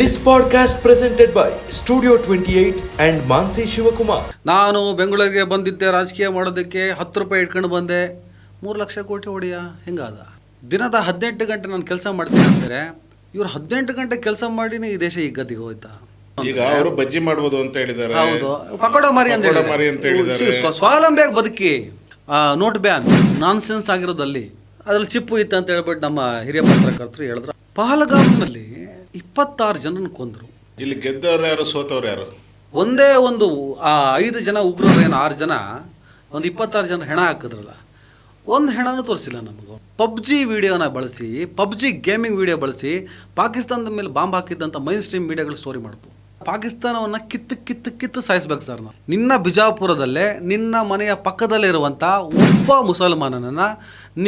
This podcast presented by Studio 28 and Mansi Shivakumar. ನಾನು ಬೆಂಗಳೂರಿಗೆ ಬಂದಿದ್ದೆ ರಾಜಕೀಯ ಮಾಡೋದಕ್ಕೆ 10 ರೂಪಾಯಿ ಇಟ್ಕೊಂಡು ಬಂದೆ 3 ಲಕ್ಷ ಕೋಟಿ ಹೊಡೆಯ ಹೆಂಗಾದ. ದಿನದ 18 ಗಂಟೆ ನಾನು ಕೆಲಸ ಮಾಡ್ತೀನಿ ಅಂತಾರೆ, ಇವ್ರು 18 ಗಂಟೆ ಕೆಲಸ ಮಾಡಿನೇ ಈ ದೇಶ ಈ ಗತಿಗೆ ಹೋಯ್ತಾ. ಈಗ ಅವರು ಬಜ್ಜಿ ಮಾಡ್ಬೋದು ಅಂತ ಹೇಳಿದ್ದಾರೆ. ಹೌದು, ಪಕೋಡ ಮಾರಿ ಅಂತ ಹೇಳಿದ್ದಾರೆ. ಸ್ವಾವಲಂಬಿಯಾಗಿ ಬದುಕಿ. ನೋಟ್ ಬ್ಯಾನ್ ನಾನ್ಸೆನ್ಸ್ ಆಗಿರೋದಲ್ಲಿ ಅದ್ರಲ್ಲಿ ಚಿಪ್ಪು ಇತ್ತು ಅಂತ ಹೇಳ್ಬಿಟ್ಟು ನಮ್ಮ ಹಿರಿಯ ಪತ್ರಕರ್ತರು ಹೇಳಿದ್ರು. ಪಹಲ್ಗಾಮ್ನಲ್ಲಿ 26 ಜನನ ಕೊಂದರು. ಇಲ್ಲಿ ಗೆದ್ದವ್ರು ಯಾರು, ಸೋತವ್ರು ಯಾರು? ಒಂದೇ ಒಂದು 5 ಜನ ಉಗ್ರರು, ಏನು 6 ಜನ, ಒಂದು 26 ಜನ ಹೆಣ ಹಾಕಿದ್ರಲ್ಲ, ಒಂದು ಹೆಣನೂ ತೋರಿಸಿಲ್ಲ ನಮಗೂ. ಪಬ್ಜಿ ವಿಡಿಯೋನ ಬಳಸಿ, ಪಬ್ಜಿ ಗೇಮಿಂಗ್ ವಿಡಿಯೋ ಬಳಸಿ ಪಾಕಿಸ್ತಾನದ ಮೇಲೆ ಬಾಂಬ್ ಹಾಕಿದ್ದಂಥ ಮೈನ್ ಸ್ಟ್ರೀಮ್ ಮೀಡಿಯಾಗಳು ಸ್ಟೋರಿ ಮಾಡ್ತು. ಪಾಕಿಸ್ತಾನವನ್ನು ಕಿತ್ತು ಸಾಯಿಸ್ಬೇಕು ಸರ್. ನಾವು ನಿನ್ನ ಬಿಜಾಪುರದಲ್ಲೇ ನಿನ್ನ ಮನೆಯ ಪಕ್ಕದಲ್ಲೇ ಇರುವಂಥ ಒಬ್ಬ ಮುಸಲ್ಮಾನನನ್ನು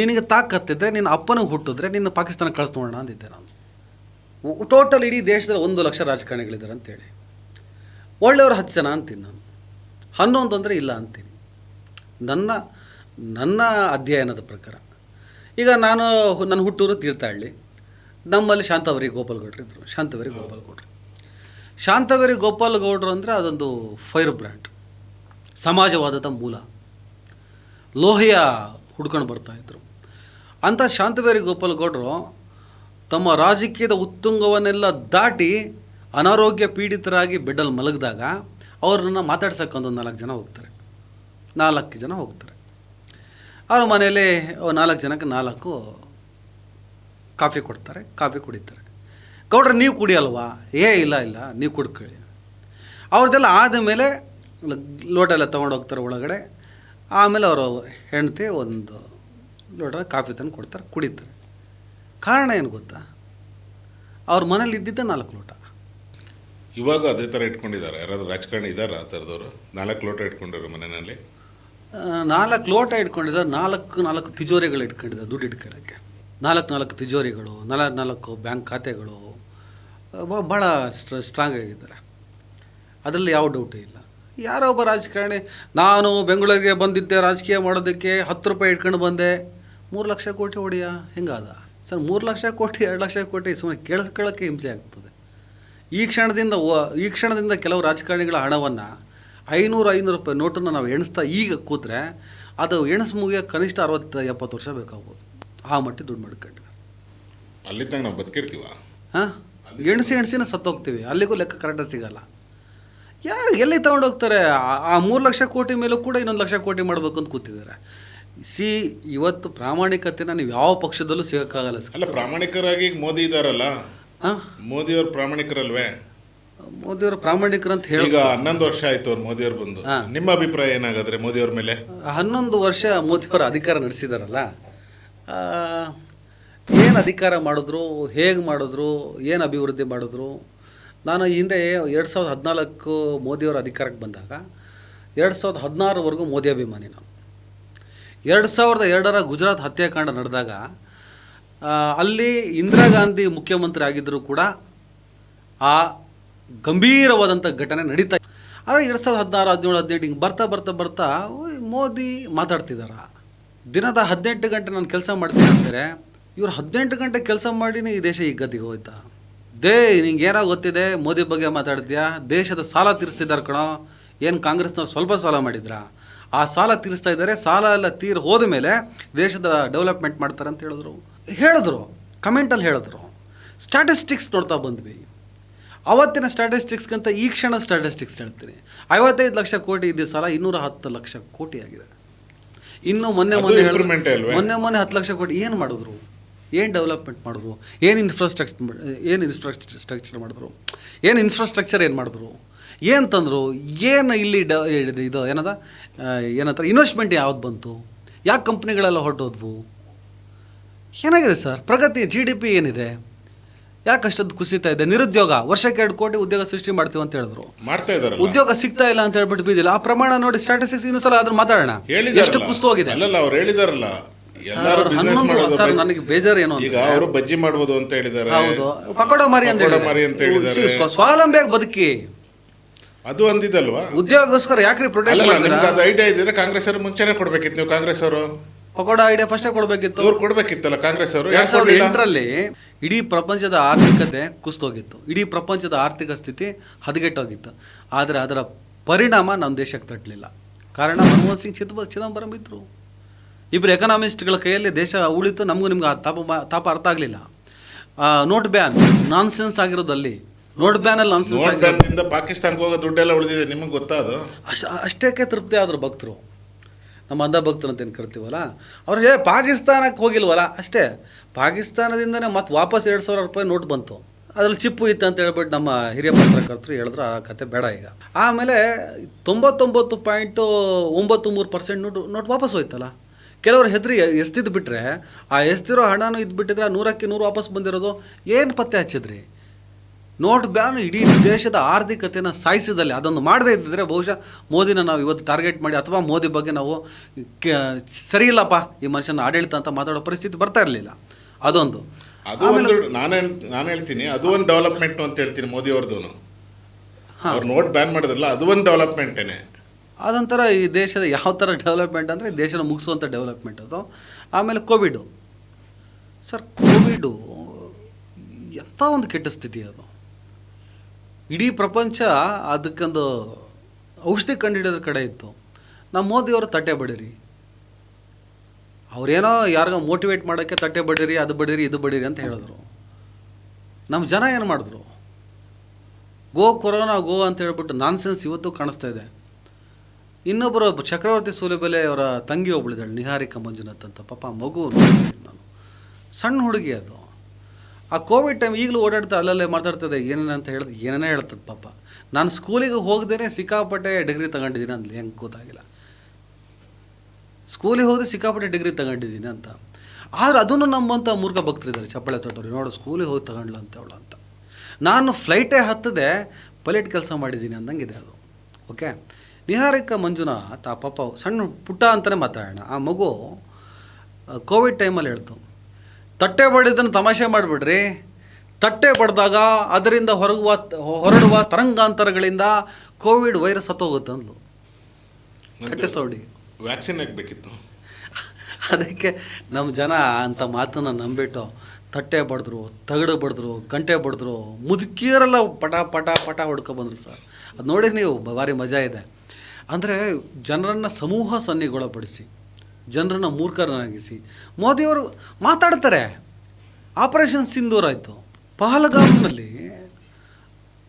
ನಿನಗೆ ತಾಕತ್ತಿದ್ರೆ, ನಿನ್ನ ಅಪ್ಪನಿಗೆ ಹುಟ್ಟಿದ್ರೆ ನಿನ್ನ ಪಾಕಿಸ್ತಾನ ಕಳಿಸ್ ನೋಡೋಣ ಅಂದಿದ್ದೆ ನಾನು. ಟೋಟಲ್ ಇಡೀ ದೇಶದಲ್ಲಿ 1 ಲಕ್ಷ ರಾಜಕಾರಣಿಗಳಿದ್ದಾರೆ ಅಂತೇಳಿ, ಒಳ್ಳೆಯವರು 10 ಜನ ಅಂತೀನಿ ನಾನು. 11 ಅಂದರೆ ಇಲ್ಲ ಅಂತೀನಿ ನನ್ನ ಅಧ್ಯಯನದ ಪ್ರಕಾರ. ಈಗ ನನ್ನ ಹುಟ್ಟೂರು ತೀರ್ಥಹಳ್ಳಿ. ನಮ್ಮಲ್ಲಿ ಶಾಂತವರಿ ಗೋಪಾಲ್ಗೌಡರು ಇದ್ದರು. ಶಾಂತವರಿ ಗೋಪಾಲ್ಗೌಡರು ಅಂದರೆ ಅದೊಂದು ಫೈರ್ ಬ್ರ್ಯಾಂಡ್, ಸಮಾಜವಾದದ ಮೂಲ, ಲೋಹಿಯ ಹುಡ್ಕೊಂಡು ಬರ್ತಾಯಿದ್ರು. ಅಂಥ ಶಾಂತವರಿ ಗೋಪಾಲ್ಗೌಡರು ತಮ್ಮ ರಾಜಕೀಯದ ಉತ್ತುಂಗವನ್ನೆಲ್ಲ ದಾಟಿ ಅನಾರೋಗ್ಯ ಪೀಡಿತರಾಗಿ ಬೆಡ್ಡಲ್ಲಿ ಮಲಗಿದಾಗ ಅವ್ರನ್ನ ಮಾತಾಡ್ಸೋಕ್ಕೊಂದು 4 ಜನ ಹೋಗ್ತಾರೆ. ಅವ್ರ ಮನೇಲಿ 4 ಜನಕ್ಕೆ 4 ಕಾಫಿ ಕೊಡ್ತಾರೆ, ಕಾಫಿ ಕುಡಿತಾರೆ. ಗೌಡ್ರೆ ನೀವು ಕುಡಿಯಲ್ವಾ? ಇಲ್ಲ ನೀವು ಕುಡ್ಕೊಳ್ಳಿ. ಅವ್ರದ್ದೆಲ್ಲ ಆದಮೇಲೆ ಲೋಟ ಎಲ್ಲ ತೊಗೊಂಡೋಗ್ತಾರೆ ಒಳಗಡೆ. ಆಮೇಲೆ ಅವರು ಹೆಂಡತಿ ಒಂದು ಲೋಟ ಕಾಫಿ ತಂದು ಕೊಡ್ತಾರೆ, ಕುಡಿತಾರೆ. ಕಾರಣ ಏನು ಗೊತ್ತಾ? ಅವ್ರ ಮನೇಲಿ ಇದ್ದಿದ್ದೆ 4 ಲೋಟ. ಇವಾಗ ಅದೇ ಥರ ಇಟ್ಕೊಂಡಿದ್ದಾರೆ ಯಾರಾದರೂ ರಾಜಕಾರಣಿ ಇದ್ದಾರಾ ಆ ಥರದವರು? 4 ಲೋಟ ಇಟ್ಕೊಂಡಿರೋ ಮನೆಯಲ್ಲಿ 4 ಲೋಟ ಇಟ್ಕೊಂಡಿದ್ದಾರೆ. 4 ತಿಜೋರಿಗಳು ಇಟ್ಕೊಂಡಿದ್ದಾರೆ ದುಡ್ಡು ಇಟ್ಕೊಳ್ಳೋಕ್ಕೆ. 4 ತಿಜೋರಿಗಳು, 4 ಬ್ಯಾಂಕ್ ಖಾತೆಗಳು, ಭಾಳ ಸ್ಟ್ರಾಂಗ್ ಆಗಿದ್ದಾರೆ. ಅದರಲ್ಲಿ ಯಾವ ಡೌಟು ಇಲ್ಲ. ಯಾರೋ ಒಬ್ಬ ರಾಜಕಾರಣಿ, ನಾನು ಬೆಂಗಳೂರಿಗೆ ಬಂದಿದ್ದೆ ರಾಜಕೀಯ ಮಾಡೋದಕ್ಕೆ 10 ರೂಪಾಯಿ ಇಟ್ಕೊಂಡು ಬಂದೆ 3 ಲಕ್ಷ ಕೋಟಿ ಹೊಡೆಯ ಹೆಂಗಾದ. ಸರ್, 3 ಲಕ್ಷ ಕೋಟಿ 2 ಲಕ್ಷ ಕೋಟಿ ಸುಮ್ಮನೆ ಕೇಳಿಸ್ಕೊಳ್ಳೋಕ್ಕೆ ಹಿಂಸೆ ಆಗ್ತದೆ. ಈ ಕ್ಷಣದಿಂದ ಕೆಲವು ರಾಜಕಾರಣಿಗಳ ಹಣವನ್ನು 500 ರೂಪಾಯಿ ನೋಟನ್ನು ನಾವು ಎಣಿಸ್ತಾ ಈಗ ಕೂತ್ರೆ ಅದು ಎಣಿಸ್ ಮುಗಿಯೋ ಕನಿಷ್ಠ 60-70 ವರ್ಷ ಬೇಕಾಗ್ಬೋದು. ಆ ಮಟ್ಟಿ ದುಡ್ಡು ಮಾಡ್ಕೊಂಡಿದ್ದಾರೆ. ಅಲ್ಲಿ ತನಕ ನಾವು ಬದುಕಿರ್ತೀವ? ಹಾಂ, ಎಣಿಸಿನ ಸತ್ತೋಗ್ತೀವಿ. ಅಲ್ಲಿಗೂ ಲೆಕ್ಕ ಕರೆಕ್ಟಾಗಿ ಸಿಗೋಲ್ಲ. ಎಲ್ಲಿ ತೊಗೊಂಡೋಗ್ತಾರೆ? ಆ 3 ಲಕ್ಷ ಕೋಟಿ ಮೇಲೂ ಕೂಡ 1 ಲಕ್ಷ ಕೋಟಿ ಮಾಡಬೇಕು ಅಂತ ಕೂತಿದ್ದಾರೆ. ಇವತ್ತು ಪ್ರಾಮಾಣಿಕತೆನ ನೀವು ಯಾವ ಪಕ್ಷದಲ್ಲೂ ಸಿಗೋಕ್ಕಾಗಲ್ಲ. ಅಲ್ಲ, ಪ್ರಾಮಾಣಿಕರಾಗಿ ಮೋದಿ ಇದ್ದಾರಲ್ಲ, ಮೋದಿಯವ್ರು ಪ್ರಾಮಾಣಿಕರಲ್ವೇ? ಮೋದಿಯವರು ಪ್ರಾಮಾಣಿಕರು ಅಂತ ಹೇಳಿ ಈಗ 11 ವರ್ಷ ಆಯ್ತು ಅವ್ರು ಮೋದಿಯವ್ರು ಬಂದು. ನಿಮ್ಮ ಅಭಿಪ್ರಾಯ ಏನಾಗಾದ್ರೆ ಮೋದಿಯವ್ರ ಮೇಲೆ? 11 ವರ್ಷ ಮೋದಿಯವರು ಅಧಿಕಾರ ನಡೆಸಿದಾರಲ್ಲ, ಏನು ಅಧಿಕಾರ ಮಾಡಿದ್ರು, ಹೇಗೆ ಮಾಡಿದ್ರು, ಏನು ಅಭಿವೃದ್ಧಿ ಮಾಡಿದ್ರು. ನಾನು ಹಿಂದೆ 2014 ಮೋದಿಯವರ ಅಧಿಕಾರಕ್ಕೆ ಬಂದಾಗ 2016ವರೆಗೂ ಮೋದಿ ಅಭಿಮಾನಿ ನಾನು. 2002ರ ಗುಜರಾತ್ ಹತ್ಯಾಕಾಂಡ ನಡೆದಾಗ ಅಲ್ಲಿ ಇಂದಿರಾ ಗಾಂಧಿ ಮುಖ್ಯಮಂತ್ರಿ ಆಗಿದ್ದರೂ ಕೂಡ ಆ ಗಂಭೀರವಾದಂಥ ಘಟನೆ ನಡೀತಾ. ಆದರೆ 2016, 17, 18 ಹಿಂಗೆ ಬರ್ತಾ ಮೋದಿ ಮಾತಾಡ್ತಿದ್ದಾರೆ. ದಿನದ 18 ಗಂಟೆ ನಾನು ಕೆಲಸ ಮಾಡ್ತೀನಿ ಅಂತಾರೆ, ಇವ್ರು 18 ಗಂಟೆ ಕೆಲಸ ಮಾಡಿನೇ ಈ ದೇಶ ಈ ಗತಿಗೆ ಹೋಯ್ತಾ. ನಿಂಗೆ ಏನೋ ಗೊತ್ತಿದೆ, ಮೋದಿ ಬಗ್ಗೆ ಮಾತಾಡ್ತೀಯಾ? ದೇಶದ ಸಾಲ ತೀರಿಸ್ತಿದ್ದಾರೆ ಕಣೋ. ಏನು ಕಾಂಗ್ರೆಸ್ನವ್ರು ಸ್ವಲ್ಪ ಸಾಲ ಮಾಡಿದ್ರಾ? ಆ ಸಾಲ ತೀರಿಸ್ತಾ ಇದ್ದಾರೆ. ಸಾಲ ಎಲ್ಲ ಹೋದ ಮೇಲೆ ದೇಶದ ಡೆವಲಪ್ಮೆಂಟ್ ಮಾಡ್ತಾರೆ ಅಂತ ಹೇಳಿದ್ರು ಕಮೆಂಟಲ್ಲಿ ಹೇಳಿದ್ರು. ಸ್ಟ್ಯಾಟಿಸ್ಟಿಕ್ಸ್ ನೋಡ್ತಾ ಬಂದ್ವಿ. ಅವತ್ತಿನ ಸ್ಟ್ಯಾಟಿಸ್ಟಿಕ್ಸ್ಗಿಂತ ಈ ಕ್ಷಣ ಸ್ಟ್ಯಾಟಿಸ್ಟಿಕ್ಸ್ ಹೇಳ್ತೀನಿ. 55 ಲಕ್ಷ ಕೋಟಿ ಇದ್ದ ಸಾಲ 210 ಲಕ್ಷ ಕೋಟಿ ಆಗಿದೆ. ಇನ್ನು ಮೊನ್ನೆ 10 ಲಕ್ಷ ಕೋಟಿ ಏನು ಮಾಡಿದ್ರು? ಏನು ಡೆವಲಪ್ಮೆಂಟ್ ಮಾಡಿದ್ರು? ಏನು ಇನ್ಫ್ರಾಸ್ಟ್ರಕ್ಚರ್ ಏನು ಮಾಡಿದ್ರು? ಏನು ತಂದರು? ಏನು ಇಲ್ಲಿ ಇದು ಏನಂತಾರೆ ಇನ್ವೆಸ್ಟ್ಮೆಂಟ್ ಯಾವ್ದು ಬಂತು? ಯಾಕೆ ಕಂಪ್ನಿಗಳೆಲ್ಲ ಹೊರಟೋದ್ವು? ಏನಾಗಿದೆ ಸರ್? ಪ್ರಗತಿ GDP ಏನಿದೆ? ಯಾಕೆ ಅಷ್ಟೊಂದು ಕುಸಿತಾ ಇದೆ? ನಿರುದ್ಯೋಗ, ವರ್ಷಕ್ಕೆ 2 ಕೋಟಿ ಉದ್ಯೋಗ ಸೃಷ್ಟಿ ಮಾಡ್ತೀವಿ ಅಂತ ಹೇಳಿದ್ರು, ಮಾಡ್ತಾ ಇದ್ದಾರೆ. ಉದ್ಯೋಗ ಸಿಗ್ತಾ ಇಲ್ಲ ಅಂತ ಹೇಳ್ಬಿಟ್ಟು ಬೀದಿಲ್ಲ. ಆ ಪ್ರಮಾಣ ನೋಡಿ, ಸ್ಟ್ಯಾಟಿಸ್ಟಿಕ್ಸ್ ಇನ್ನೂ ಸಲ ಆದ್ರೂ ಮಾತಾಡೋಣ. ಎಷ್ಟು ಕುಸಿದು ಹೋಗಿದೆ. ಅವ್ರು ಹೇಳಿದಾರಲ್ಲ, ಸರ್ ನನಗೆ ಬೇಜಾರು ಏನು ಈಗ ಅವರು ಬಜ್ಜಿ ಮಾಡ್ಬೋದು ಅಂತ ಹೇಳಿದ್ದಾರೆ. ಹೌದು, ಪಕೋಡ ಮಾರಿ ಅಂತ ಹೇಳಿದ್ದಾರೆ. ಸ್ವಾವಲಂಬಿಯಾಗಿ ಬದುಕಿ ಅದು ಅಂದಿದ್ದಲ್ವಾ? ಉದ್ಯೋಗಕ್ಕೋಸ್ಕರ ಯಾಕ್ರಿ ಪ್ರೊಟೆಸ್ಟ್ ಮಾಡಿದ್ರೆ? ಅದು ಐಡಿಯಾ ಇದ್ರೆ ಕಾಂಗ್ರೆಸ್ ಅವರು ಮುಂಚೆನೆ ಕೊಡ್ಬೇಕಿತ್ತು. ನೀವು ಕಾಂಗ್ರೆಸ್ ಅವರು ಪಕೋಡ ಐಡಿಯಾ ಫಸ್ಟೇ ಕೊಡಬೇಕಿತ್ತು. ಇವ್ರು ಕೊಡ್ಬೇಕಿತ್ತಲ್ಲ ಕಾಂಗ್ರೆಸ್ ಅವರು. 2008ರಲ್ಲಿ ಇಡೀ ಪ್ರಪಂಚದ ಆರ್ಥಿಕತೆ ಕುಸಿದೋಗಿತ್ತು, ಇಡೀ ಪ್ರಪಂಚದ ಆರ್ಥಿಕ ಸ್ಥಿತಿ ಹದಗೆಟ್ಟೋಗಿತ್ತು. ಆದರೆ ಅದರ ಪರಿಣಾಮ ನಮ್ಮ ದೇಶಕ್ಕೆ ತಟ್ಟಲಿಲ್ಲ. ಕಾರಣ ಮನಮೋಹನ್ ಸಿಂಗ್ ಚಿದಂಬರಂ ಇದ್ದರು. ಇಬ್ಬರು ಎಕನಾಮಿಸ್ಟ್ಗಳ ಕೈಯಲ್ಲಿ ದೇಶ ಉಳಿತು. ನಮಗೂ ನಿಮ್ಗೆ ಆ ತಾಪ ಅರ್ಥ ಆಗಲಿಲ್ಲ. ನೋಟ್ ಬ್ಯಾನ್ ನಾನ್ಸೆನ್ಸ್ ಆಗಿರೋದಲ್ಲಿ, ನೋಟ್ ಬ್ಯಾನಲ್ಲಿ ನಾನ್ಸೆನ್ಸ್ ಆಗಿರೋದ್ರಿಂದ ಪಾಕಿಸ್ತಾನಕ್ಕೆ ಹೋಗೋ ದುಡ್ಡೆಲ್ಲ ಉಳಿದಿದೆ. ನಿಮಗೆ ಗೊತ್ತಾ ಅದು? ಅಷ್ಟಕ್ಕೆ ತೃಪ್ತಿ ಆದರು ಭಕ್ತರು, ನಮ್ಮ ಅಂಧ ಭಕ್ತರು ಅಂತ ಏನು ಕರಿತೀವಲ್ಲ ಅವ್ರಿಗೆ. ಪಾಕಿಸ್ತಾನಕ್ಕೆ ಹೋಗಿಲ್ವಲ್ಲ ಅಷ್ಟೇ, ಪಾಕಿಸ್ತಾನದಿಂದನೇ ಮತ್ತೆ ವಾಪಸ್ 2,000 ರೂಪಾಯಿ ನೋಟ್ ಬಂತು. ಅದ್ರಲ್ಲಿ ಚಿಪ್ಪು ಇತ್ತು ಅಂತ ಹೇಳ್ಬಿಟ್ಟು ನಮ್ಮ ಹಿರಿಯ ಪತ್ರಕರ್ತರು ಹೇಳಿದ್ರು ಆ ಕತೆ ಬೇಡ ಈಗ. ಆಮೇಲೆ 99.93% ನೋಟ್ ವಾಪಸ್ ಹೋಯ್ತಲ್ಲ. ಕೆಲವರು ಹೆದರಿ ಎಸ್ತಿದ್ದು ಬಿಟ್ಟರೆ, ಆ ಎಸ್ತಿರೋ ಹಣನೂ ಇದ್ಬಿಟ್ಟಿದ್ರೆ 100ಕ್ಕೆ 100 ವಾಪಸ್ ಬಂದಿರೋದು ಏನು ಪತ್ತೆ ಹಚ್ಚಿದ್ರಿ? ನೋಟ್ ಬ್ಯಾನ್ ಇಡೀ ದೇಶದ ಆರ್ಥಿಕತೆಯನ್ನು ಸಾಯಿಸಿದಲ್ಲಿ ಅದೊಂದು ಮಾಡದೇ ಇದ್ದಿದ್ರೆ ಬಹುಶಃ ಮೋದಿನ ನಾವು ಇವತ್ತು ಟಾರ್ಗೆಟ್ ಮಾಡಿ ಅಥವಾ ಮೋದಿ ಬಗ್ಗೆ ನಾವು ಸರಿಯಿಲ್ಲಪ್ಪ ಈ ಮನುಷ್ಯನ ಆಡಳಿತ ಅಂತ ಮಾತಾಡೋ ಪರಿಸ್ಥಿತಿ ಬರ್ತಾ ಇರಲಿಲ್ಲ. ಅದೊಂದು. ನಾನು ಹೇಳ್ತೀನಿ ಅದು ಒಂದು ಡೆವಲಪ್ಮೆಂಟ್ ಅಂತ ಹೇಳ್ತೀನಿ. ಮೋದಿ ಅವ್ರದ್ದು ಅವ್ರು ನೋಟ್ ಬ್ಯಾನ್ ಮಾಡಿದ್ರಲ್ಲ, ಅದು ಒಂದು ಡೆವಲಪ್ಮೆಂಟೇನೆ. ಅದೊಂಥರ ಈ ದೇಶದ ಯಾವ ಥರ ಡೆವಲಪ್ಮೆಂಟ್ ಅಂದರೆ ದೇಶನ ಮುಗಿಸುವಂಥ ಡೆವಲಪ್ಮೆಂಟ್ ಅದು. ಆಮೇಲೆ ಕೋವಿಡು ಸರ್, ಕೋವಿಡು ಎಂಥ ಒಂದು ಕೆಟ್ಟ ಸ್ಥಿತಿ ಅದು. ಇಡೀ ಪ್ರಪಂಚ ಅದಕ್ಕೊಂದು ಔಷಧಿ ಕಂಡುಹಿಡಿಯೋದ್ರ ಕಡೆ ಇತ್ತು. ನಮ್ಮ ಮೋದಿಯವರು ತಟ್ಟೆ ಬಡೀರಿ, ಅವರೇನೋ ಯಾರಿಗೋ ಮೋಟಿವೇಟ್ ಮಾಡೋಕ್ಕೆ ತಟ್ಟೆ ಬಡೀರಿ, ಅದು ಬಡೀರಿ, ಇದು ಬಡೀರಿ ಅಂತ ಹೇಳಿದ್ರು. ನಮ್ಮ ಜನ ಏನು ಮಾಡಿದ್ರು? ಗೋ ಕೊರೋನಾ ಗೋ ಅಂತ ಹೇಳ್ಬಿಟ್ಟು ನಾನ್ಸೆನ್ಸ್ ಇವತ್ತು ಕಾಣಿಸ್ತಾ ಇದೆ. ಇನ್ನೊಬ್ಬರು ಚಕ್ರವರ್ತಿ ಸೂಲಿಬೆಲೆ ಅವರ ತಂಗಿ ಒಬ್ಬಳಿದ್ದಾಳೆ, ನಿಹಾರಿಕಾ ಮಂಜುನಾಥ್ ಅಂತ. ಪಾಪ ಮಗು ನಾನು ಸಣ್ಣ ಹುಡುಗಿ ಅದು. ಆ ಕೋವಿಡ್ ಟೈಮ್ ಈಗಲೂ ಓಡಾಡ್ತಾ ಅಲ್ಲಲ್ಲೇ ಮಾತಾಡ್ತದೆ, ಏನೇನಂತ ಹೇಳಿದ್ರೆ ಏನೇನೇ ಹೇಳ್ತದೆ ಪಾಪ. ನಾನು ಸ್ಕೂಲಿಗೆ ಹೋಗದೇ ಸಿಕ್ಕಾಪಟ್ಟೆ ಡಿಗ್ರಿ ತಗೊಂಡಿದ್ದೀನಿ ಅಂದ್ಲಿ, ಹೆಂಗೆ ಗೊತ್ತಾಗಿಲ್ಲ. ಸ್ಕೂಲಿಗೆ ಹೋಗಿ ಸಿಕ್ಕಾಪಟ್ಟೆ ಡಿಗ್ರಿ ತಗೊಂಡಿದ್ದೀನಿ ಅಂತ. ಆದ್ರೆ ಅದನ್ನು ನಮ್ಮಂಥ ಮೂರ್ಖ ಭಕ್ತರಿದ್ದಾರೆ, ಚಪ್ಪಳೆ ತೊಟ್ಟವ್ರು. ನೋಡು ಸ್ಕೂಲಿಗೆ ಹೋಗಿ ತಗೊಂಡ್ಲು ಅಂತ ಅವಳು ಅಂತ. ನಾನು ಫ್ಲೈಟೇ ಹತ್ತದೆ ಪೈಲಟ್ ಕೆಲಸ ಮಾಡಿದ್ದೀನಿ ಅಂದಂಗಿದೆ ಅದು. ಓಕೆ, ನಿಹಾರಿಕಾ ಮಂಜುನಾಥ್ ಆ ಪಾಪ ಸಣ್ಣ ಪುಟ್ಟ ಅಂತಲೇ ಮಾತಾಡೋಣ. ಆ ಮಗು ಕೋವಿಡ್ ಟೈಮಲ್ಲಿ ಹೇಳ್ತು, ತಟ್ಟೆ ಬಡಿದನ್ನು ತಮಾಷೆ ಮಾಡಿಬಿಡ್ರಿ, ತಟ್ಟೆ ಬಡ್ದಾಗ ಅದರಿಂದ ಹೊರಡುವ ತರಂಗಾಂತರಗಳಿಂದ ಕೋವಿಡ್ ವೈರಸ್ ಹತ್ತೋಗುತ್ತೆ ಅಂದ್ಲು. ತಟ್ಟೆ ಸೌಡಿಗೆ ವ್ಯಾಕ್ಸಿನ್ ಹಾಕಬೇಕಿತ್ತು. ಅದಕ್ಕೆ ನಮ್ಮ ಜನ ಅಂಥ ಮಾತನ್ನು ನಂಬಿಟ್ಟು ತಟ್ಟೆ ಬಡಿದ್ರು, ತಗಡು ಬಡಿದ್ರು, ಗಂಟೆ ಬಡಿದ್ರು, ಮುದುಕಿಯರೆಲ್ಲ ಪಟ ಪಟ ಪಟ ಹೊಡ್ಕೊಬಂದ್ರು ಸರ್. ಅದು ನೋಡಿ ನೀವು, ಭಾರಿ ಮಜಾ ಇದೆ. ಅಂದರೆ ಜನರನ್ನು ಸಮೂಹ ಸನ್ನಿಗೊಳಪಡಿಸಿ, ಜನರನ್ನು ಮೂರ್ಖರನ್ನಾಗಿಸಿ ಮೋದಿಯವರು ಮಾತಾಡ್ತಾರೆ. ಆಪರೇಷನ್ ಸಿಂಧೂರ್ ಆಯಿತು, ಪಹಲ್ಗಾಮ್ನಲ್ಲಿ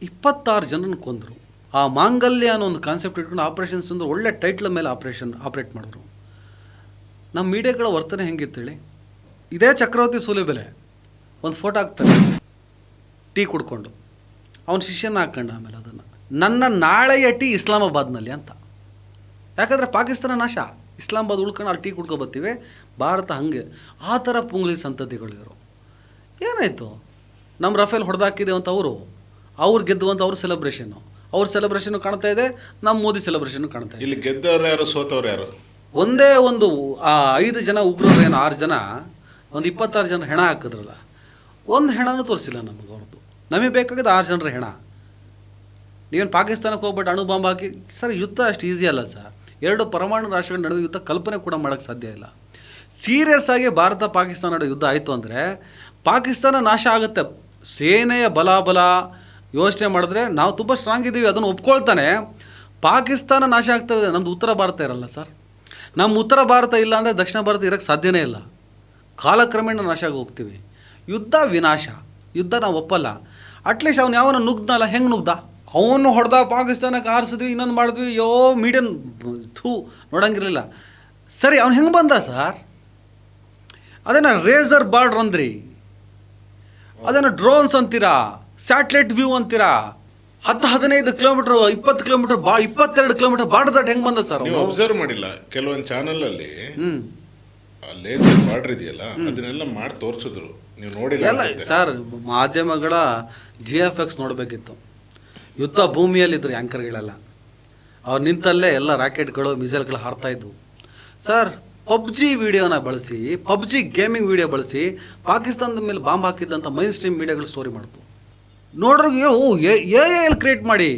26 ಜನರನ್ನು ಕೊಂದರು. ಆ ಮಾಂಗಲ್ಯ ಅನ್ನೋ ಒಂದು ಕಾನ್ಸೆಪ್ಟ್ ಇಟ್ಕೊಂಡು ಆಪರೇಷನ್ ಸಿಂಧೂರ್ ಒಳ್ಳೆ ಟೈಟ್ಲ್ ಮೇಲೆ ಆಪ್ರೇಟ್ ಮಾಡಿದ್ರು. ನಮ್ಮ ಮೀಡಿಯಾಗಳ ವರ್ತನೆ ಹೆಂಗಿತ್ತು ಹೇಳಿ? ಇದೇ ಚಕ್ರವರ್ತಿ ಸೂಲಿಬೆಲೆ ಒಂದು ಫೋಟೋ ಹಾಕ್ತಾನೆ ಟೀ ಕುಡ್ಕೊಂಡು, ಅವನ ಶಿಷ್ಯನ ಹಾಕ್ಕೊಂಡು ಆಮೇಲೆ ಅದನ್ನು, ನನ್ನ ನಾಳೆಯ ಟೀ ಇಸ್ಲಾಮಾಬಾದ್ನಲ್ಲಿ ಅಂತ. ಯಾಕಂದರೆ ಪಾಕಿಸ್ತಾನ ನಾಶ, ಇಸ್ಲಾಮಾಬಾದ್ ಉಳ್ಕೊಂಡು ಅಲ್ಲಿ ಟೀ ಕುಡ್ಕೊ ಬರ್ತೀವಿ, ಭಾರತ ಹಾಗೆ. ಆ ಥರ ಪುಂಗ್ಲಿ ಸಂತತಿಗಳು ಇವರು. ಏನಾಯಿತು? ನಮ್ಮ ರಫೇಲ್ ಹೊಡೆದಾಕಿದೆ ಅಂತ ಅವ್ರು ಗೆದ್ದುವಂತ ಅವ್ರ ಸೆಲೆಬ್ರೇಷನ್ನು ಕಾಣ್ತಾ ಇದೆ, ನಮ್ಮ ಮೋದಿ ಸೆಲೆಬ್ರೇಷನ್ನು ಕಾಣ್ತಾ ಇದೆ. ಇಲ್ಲಿ ಗೆದ್ದವ್ರು ಯಾರು, ಸೋತವ್ರು ಯಾರು? ಒಂದೇ ಒಂದು 5 ಜನ ಉಗ್ರರು ಏನು 6 ಜನ ಒಂದು 26 ಜನ ಹೆಣ ಹಾಕಿದ್ರಲ್ಲ, ಒಂದು ಹೆಣನೂ ತೋರಿಸಿಲ್ಲ ನಮಗೆ ಅವ್ರದ್ದು. ನಮಗೆ ಬೇಕಾಗಿದ್ದು 6 ಜನರ ಹೆಣ. ನೀವೇನು ಪಾಕಿಸ್ತಾನಕ್ಕೆ ಹೋಗ್ಬಿಟ್ಟು ಅಣು ಬಾಂಬ್ ಹಾಕಿ ಸರ್, ಯುದ್ಧ ಅಷ್ಟು ಈಸಿ ಅಲ್ಲ ಸರ್. 2 ಪರಮಾಣು ರಾಷ್ಟ್ರಗಳ ನಡುವೆ ಯುದ್ಧ ಕಲ್ಪನೆ ಕೂಡ ಮಾಡೋಕ್ಕೆ ಸಾಧ್ಯ ಇಲ್ಲ. ಸೀರಿಯಸ್ ಆಗಿ ಭಾರತ ಪಾಕಿಸ್ತಾನ ನಡುವೆ ಯುದ್ಧ ಆಯಿತು ಅಂದರೆ ಪಾಕಿಸ್ತಾನ ನಾಶ ಆಗುತ್ತೆ. ಸೇನೆಯ ಬಲ ಯೋಚನೆ ಮಾಡಿದ್ರೆ ನಾವು ತುಂಬ ಸ್ಟ್ರಾಂಗ್ ಇದ್ದೀವಿ, ಅದನ್ನು ಒಪ್ಕೊಳ್ತಾನೆ. ಪಾಕಿಸ್ತಾನ ನಾಶ ಆಗ್ತದೆ, ನಮ್ಮದು ಉತ್ತರ ಭಾರತ ಇರಲ್ಲ ಸರ್. ನಮ್ಮ ಉತ್ತರ ಭಾರತ ಇಲ್ಲ ಅಂದರೆ ದಕ್ಷಿಣ ಭಾರತ ಇರೋಕ್ಕೆ ಸಾಧ್ಯನೇ ಇಲ್ಲ. ಕಾಲಕ್ರಮೇಣ ನಾಶ ಆಗಿ ಹೋಗ್ತೀವಿ. ಯುದ್ಧ ವಿನಾಶ, ಯುದ್ಧ ನಾವು ಒಪ್ಪಲ್ಲ. ಅಟ್ಲೀಸ್ಟ್ ಅವ್ನು ಯಾವನ ನುಗ್ದಲ್ಲ, ಹೆಂಗೆ ನುಗ್ದ? ಅವನು ಹೊಡೆದ, ಪಾಕಿಸ್ತಾನಕ್ಕೆ ಆರಿಸಿದ್ವಿ, ಇನ್ನೊಂದು ಮಾಡಿದ್ವಿ, ಮೀಡಿಯನ್ ನೋಡಂಗಿರಲಿಲ್ಲ. ಸರಿ, ಅವ್ನು ಹೆಂಗೆ ಬಂದ ಸರ್? ಅದೇನ ರೇಸರ್ ಬಾರ್ಡ್ರ್ ಅಂದ್ರಿ, ಅದೇನೋ ಡ್ರೋನ್ಸ್ ಅಂತೀರಾ, ಸ್ಯಾಟಲೈಟ್ ವ್ಯೂ ಅಂತೀರಾ. 10-15 ಕಿಲೋಮೀಟರ್, 20 ಕಿಲೋಮೀಟರ್, 22 ಕಿಲೋಮೀಟರ್ ಬಾರ್ಡರ್ ದಾಟ್ ಹೆಂಗೆ ಬಂದ ಸರ್? ನೀವು ಅಬ್ಸರ್ವ್ ಮಾಡಿಲ್ಲ? ಕೆಲವೊಂದು ಚಾನಲಲ್ಲಿ ಲೇಸರ್ ಬಾರ್ಡರ್ ಇದೆಯಲ್ಲ, ಅದನ್ನೆಲ್ಲ ಮಾಡಿ ತೋರಿಸಿದ್ರು, ನೀವು ನೋಡಿಲ್ಲ? ಎಲ್ಲ ಸರ್, ಮಾಧ್ಯಮಗಳ GFX ನೋಡಬೇಕಿತ್ತು. ಯುದ್ಧ ಭೂಮಿಯಲ್ಲಿದ್ದರು ಆ್ಯಂಕರ್ಗಳೆಲ್ಲ, ಅವ್ರು ನಿಂತಲ್ಲೇ ಎಲ್ಲ ರಾಕೆಟ್ಗಳು ಮಿಸೈಲ್ಗಳು ಹಾರ್ತಾ ಇದ್ವು ಸರ್. ಪಬ್ಜಿ ವಿಡಿಯೋನ ಬಳಸಿ, ಪಬ್ಜಿ ಗೇಮಿಂಗ್ ವಿಡಿಯೋ ಬಳಸಿ ಪಾಕಿಸ್ತಾನದ ಮೇಲೆ ಬಾಂಬ್ ಹಾಕಿದ್ದಂಥ ಮೈನ್ ಸ್ಟ್ರೀಮ್ ಮೀಡಿಯಾಗಳು ಸ್ಟೋರಿ ಮಾಡ್ತು. ನೋಡ್ರಿಗೆ ಎಲ್ಲಿ ಕ್ರಿಯೇಟ್ ಮಾಡಿ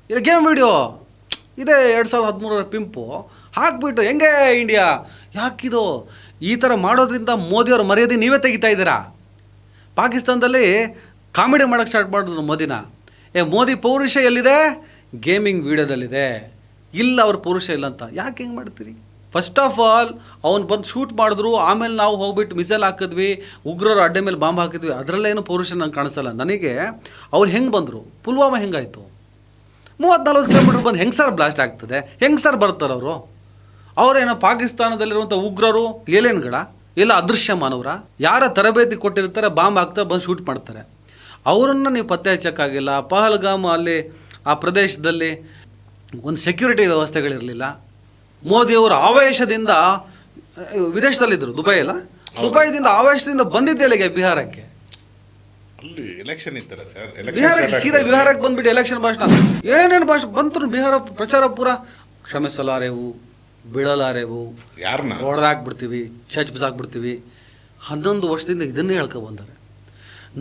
ಇಲ್ಲ ಗೇಮ್ ವಿಡಿಯೋ ಇದೆ 2013 ಪಿಂಪು ಹಾಕ್ಬಿಟ್ಟು ಹೆಂಗೆ ಇಂಡಿಯಾ ಯಾಕಿದು ಈ ಥರ ಮಾಡೋದ್ರಿಂದ ಮೋದಿಯವ್ರ ಮರ್ಯಾದೆ ನೀವೇ ತೆಗಿತಾ ಇದ್ದೀರಾ. ಪಾಕಿಸ್ತಾನದಲ್ಲಿ ಕಾಮಿಡಿ ಮಾಡೋಕ್ಕೆ ಸ್ಟಾರ್ಟ್ ಮಾಡಿದ್ರು ಮೋದಿನ. ಮೋದಿ ಪೌರುಷ ಎಲ್ಲಿದೆ? ಗೇಮಿಂಗ್ ವೀಡಿಯೋದಲ್ಲಿದೆ. ಇಲ್ಲ ಅವ್ರ ಪೌರುಷ ಇಲ್ಲ ಅಂತ ಯಾಕೆ ಹೆಂಗೆ ಮಾಡ್ತೀರಿ? ಫಸ್ಟ್ ಆಫ್ ಆಲ್ ಅವ್ನು ಬಂದು ಶೂಟ್ ಮಾಡಿದ್ರು, ಆಮೇಲೆ ನಾವು ಹೋಗ್ಬಿಟ್ಟು ಮಿಸೈಲ್ ಹಾಕಿದ್ವಿ, ಉಗ್ರರು ಅಡ್ಡೆ ಮೇಲೆ ಬಾಂಬ್ ಹಾಕಿದ್ವಿ, ಅದರಲ್ಲೇನು ಪೌರುಷ ನಂಗೆ ಕಾಣಿಸಲ್ಲ. ನನಗೆ ಅವ್ರು ಹೆಂಗೆ ಬಂದರು? ಪುಲ್ವಾಮಾ ಹೆಂಗಾಯಿತು? 30-40 ಕಿಲೋಮೀಟ್ರ್ ಬಂದು ಹೆಂಗೆ ಸರ್ ಬ್ಲಾಸ್ಟ್ ಆಗ್ತದೆ? ಹೆಂಗೆ ಸರ್ ಬರ್ತಾರೆ ಅವರು? ಅವರೇನೋ ಪಾಕಿಸ್ತಾನದಲ್ಲಿರುವಂಥ ಉಗ್ರರು ಏಲೇನ್ಗಳ ಇಲ್ಲ ಅದೃಶ್ಯ ಮಾನವರ? ಯಾರ ತರಬೇತಿ ಕೊಟ್ಟಿರ್ತಾರೆ ಬಾಂಬ್ ಹಾಕ್ತಾರೆ, ಬಂದು ಶೂಟ್ ಮಾಡ್ತಾರೆ. ಅವರನ್ನು ನೀವು ಪತ್ತೆ ಹಚ್ಚಕ್ಕಾಗಿಲ್ಲ. ಪಹಲ್ಗಾಮ್ ಅಲ್ಲಿ ಆ ಪ್ರದೇಶದಲ್ಲಿ ಒಂದು ಸೆಕ್ಯೂರಿಟಿ ವ್ಯವಸ್ಥೆಗಳಿರಲಿಲ್ಲ. ಮೋದಿಯವರು ಆವೇಶದಿಂದ ವಿದೇಶದಲ್ಲಿದ್ದರು, ದುಬೈದಿಂದ ಆವೇಶದಿಂದ ಬಂದಿದ್ದೆ ಅಲ್ಲಿಗೆ ಬಿಹಾರಕ್ಕೆ. ಅಲ್ಲಿ ಎಲೆಕ್ಷನ್ ಇತ್ತಲ್ಲ ಸರ್, ಬಿಹಾರಕ್ಕೆ ಸೀದಾ ಬಿಹಾರಕ್ಕೆ ಬಂದ್ಬಿಟ್ಟು ಎಲೆಕ್ಷನ್ ಭಾಷಣ ಏನೇನು ಭಾಷಣ ಬಂತು. ಬಿಹಾರ ಪ್ರಚಾರ ಪೂರ ಕ್ಷಮಿಸಲಾರೆವು, ಬೀಳಲಾರೆವು, ಯಾರನ್ನ ಹೊಡೆದಾಕ್ಬಿಡ್ತೀವಿ, ಬಿಸಾಕ್ಬಿಡ್ತೀವಿ. 11 ವರ್ಷದಿಂದ ಇದನ್ನೇ ಹೇಳ್ಕೊಬಂದಾರೆ.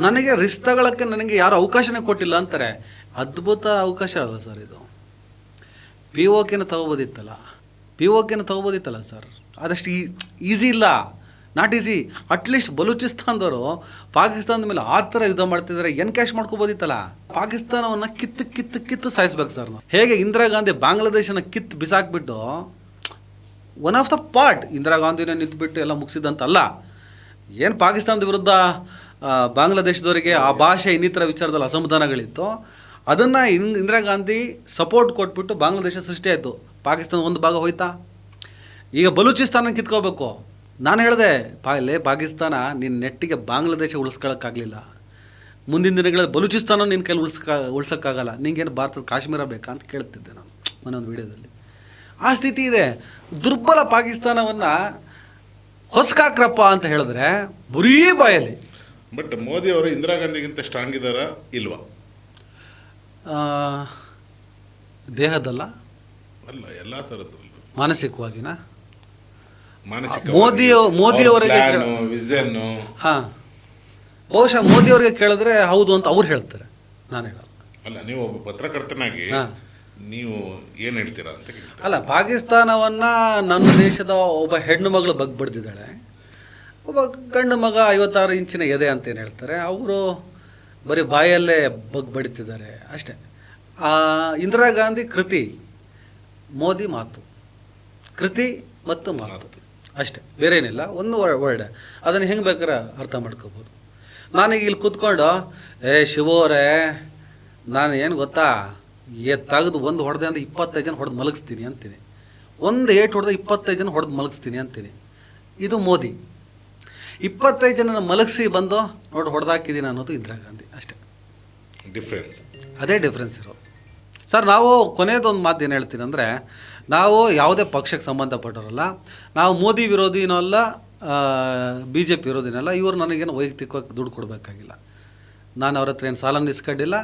ನನಗೆ ರಿಸ್ಕ್ ತಗೊಳ್ಳೋಕ್ಕೆ ನನಗೆ ಯಾರು ಅವಕಾಶನೇ ಕೊಟ್ಟಿಲ್ಲ ಅಂತಾರೆ. ಅದ್ಭುತ ಅವಕಾಶ ಅಲ್ಲ ಸರ್ ಇದು. ಪಿ ಒ ಕೆನ ತಗೋಬೋದಿತ್ತಲ್ಲ ಸರ್. ಅದಷ್ಟು ಈಸಿ ಇಲ್ಲ, ನಾಟ್ ಈಸಿ. ಅಟ್ಲೀಸ್ಟ್ ಬಲೂಚಿಸ್ತಾನದವರು ಪಾಕಿಸ್ತಾನದ ಮೇಲೆ ಆ ಥರ ಯುದ್ಧ ಮಾಡ್ತಿದ್ದಾರೆ, ಕ್ಯಾಶ್ ಮಾಡ್ಕೋಬೋದಿತ್ತಲ್ಲ. ಪಾಕಿಸ್ತಾನವನ್ನು ಕಿತ್ತು ಸಾಯಿಸ್ಬೇಕು ಸರ್ ನಾವು. ಹೇಗೆ ಇಂದಿರಾ ಗಾಂಧಿ ಬಾಂಗ್ಲಾದೇಶನ ಕಿತ್ತು ಬಿಸಾಕ್ಬಿಟ್ಟು one of the part Indira ಗಾಂಧಿನ ನಿಂತುಬಿಟ್ಟು ಎಲ್ಲ ಮುಗಿಸಿದಂತಲ್ಲ. ಏನು ಪಾಕಿಸ್ತಾನದ ವಿರುದ್ಧ ಬಾಂಗ್ಲಾದೇಶದವರಿಗೆ ಆ ಭಾಷೆ ಇನ್ನಿತರ ವಿಚಾರದಲ್ಲಿ ಅಸಮಾಧಾನಗಳಿತ್ತು, ಅದನ್ನು ಇಂದಿರಾ ಗಾಂಧಿ ಸಪೋರ್ಟ್ ಕೊಟ್ಬಿಟ್ಟು ಬಾಂಗ್ಲಾದೇಶ ಸೃಷ್ಟಿ ಆಯಿತು. ಪಾಕಿಸ್ತಾನ ಒಂದು ಭಾಗ ಹೋಯ್ತಾ? ಈಗ ಬಲೂಚಿಸ್ತಾನ ಕಿತ್ಕೋಬೇಕು. ನಾನು ಹೇಳಿದೆ ಪಾಕಿಸ್ತಾನ ನಿನ್ನ ನೆಟ್ಟಿಗೆ ಬಾಂಗ್ಲಾದೇಶ ಉಳಿಸ್ಕೊಳ್ಳೋಕ್ಕಾಗಲಿಲ್ಲ. ಮುಂದಿನ ದಿನಗಳಲ್ಲಿ ಬಲೂಚಿಸ್ತಾನ ನಿನ್ನ ಕೈಲಿ ಉಳ್ಸೋಕ್ಕಾಗಲ್ಲ. ನಿಂಗೇನು ಭಾರತದ ಕಾಶ್ಮೀರ ಬೇಕಾ ಅಂತ ಕೇಳ್ತಿದ್ದೆ ನಾನು ಒಂದೊಂದು ವಿಡಿಯೋದಲ್ಲಿ. ಆ ಸ್ಥಿತಿ ಇದೆ. ದುರ್ಬಲ ಪಾಕಿಸ್ತಾನವನ್ನು ಹೊಸ್ಕಾಕ್ರಪ್ಪ ಅಂತ ಹೇಳಿದ್ರೆ ಬರೀ ಬಾಯಲ್ಲಿ. ಬಟ್ ಮೋದಿ ಅವರು ಇಂದಿರಾ ಗಾಂಧಿಗಿಂತ ಸ್ಟ್ರಾಂಗ್ ಇದ್ದಾರಾ ಇಲ್ವಾ? ದೇಹದಲ್ಲ, ಅಲ್ಲ, ಎಲ್ಲ ಥರದ್ದು. ಮಾನಸಿಕವಾಗಿನ ಮೋದಿಯವರಿಗೆ ಹಾಂ, ಬಹುಶಃ ಮೋದಿಯವರಿಗೆ ಕೇಳಿದ್ರೆ ಹೌದು ಅಂತ ಅವ್ರು ಹೇಳ್ತಾರೆ, ನಾನು ಹೇಳಲ್ಲ. ಅಲ್ಲ, ನೀವು ಒಬ್ಬ ಪತ್ರಕರ್ತನಾಗಿ ನೀವು ಏನು ಹೇಳ್ತೀರಾ ಅಂತ ಕೇಳ್ತಾರೆ. ಅಲ್ಲ, ಪಾಕಿಸ್ತಾನವನ್ನು ನನ್ನ ದೇಶದ ಒಬ್ಬ ಹೆಣ್ಣು ಮಗಳು ಬಗ್ಬಡ್ದಿದ್ದಾಳೆ, ಒಬ್ಬ ಗಂಡು ಮಗ 56 ಇಂಚಿನ ಎದೆ ಅಂತೇನು ಹೇಳ್ತಾರೆ. ಅವರು ಬರೀ ಬಾಯಲ್ಲೇ ಬಗ್ಬಡಿತಿದ್ದಾರೆ ಅಷ್ಟೇ. ಇಂದಿರಾ ಗಾಂಧಿ ಕೃತಿ, ಮೋದಿ ಮಾತು. ಕೃತಿ ಮತ್ತು ಮಾತು ಅಷ್ಟೇ, ಬೇರೆ ಏನಿಲ್ಲ. ಒಂದು ವರ್ಡ್, ಅದನ್ನು ಹೆಂಗೆ ಬೇಕಾದ್ರೆ ಅರ್ಥ ಮಾಡ್ಕೋಬೋದು. ನಾನೀಗ ಇಲ್ಲಿ ಕೂತ್ಕೊಂಡು ಶಿವೋರೇ ನಾನು ಏನು ಗೊತ್ತಾ, ತೆಗೆದು ಒಂದು ಹೊಡೆದೆ ಅಂದರೆ 25 ಜನ ಹೊಡೆದು ಮಲಗಿಸ್ತೀನಿ ಅಂತೀನಿ. ಒಂದು ಏಟು ಹೊಡೆದ 25 ಜನ ಹೊಡೆದು ಮಲಗಿಸ್ತೀನಿ ಅಂತೀನಿ. ಇದು ಮೋದಿ 25 ಜನನ ಮಲಗಿಸಿ ಬಂದು ನೋಡಿ ಹೊಡೆದಾಕಿದ್ದೀನಿ ಅನ್ನೋದು ಇಂದಿರಾ ಗಾಂಧಿ ಅಷ್ಟೇ. ಡಿಫ್ರೆನ್ಸ್ ಅದೇ ಡಿಫ್ರೆನ್ಸ್ ಇರೋದು ಸರ್. ನಾವು ಕೊನೆಯದೊಂದು ಮಾತು ಏನು ಹೇಳ್ತೀನಿ ಅಂದರೆ, ನಾವು ಯಾವುದೇ ಪಕ್ಷಕ್ಕೆ ಸಂಬಂಧಪಟ್ಟವರಲ್ಲ, ನಾವು ಮೋದಿ ವಿರೋಧಿನೂ ಅಲ್ಲ, BJP ವಿರೋಧಿನಲ್ಲ. ಇವರು ನನಗೇನು ವೈಯಕ್ತಿಕವಾಗಿ ದುಡ್ಡು ಕೊಡಬೇಕಾಗಿಲ್ಲ. ನಾನು ಅವ್ರ ಹತ್ರ ಏನು ಸಾಲನ್ನು ಇಸ್ಕೊಂಡಿಲ್ಲ.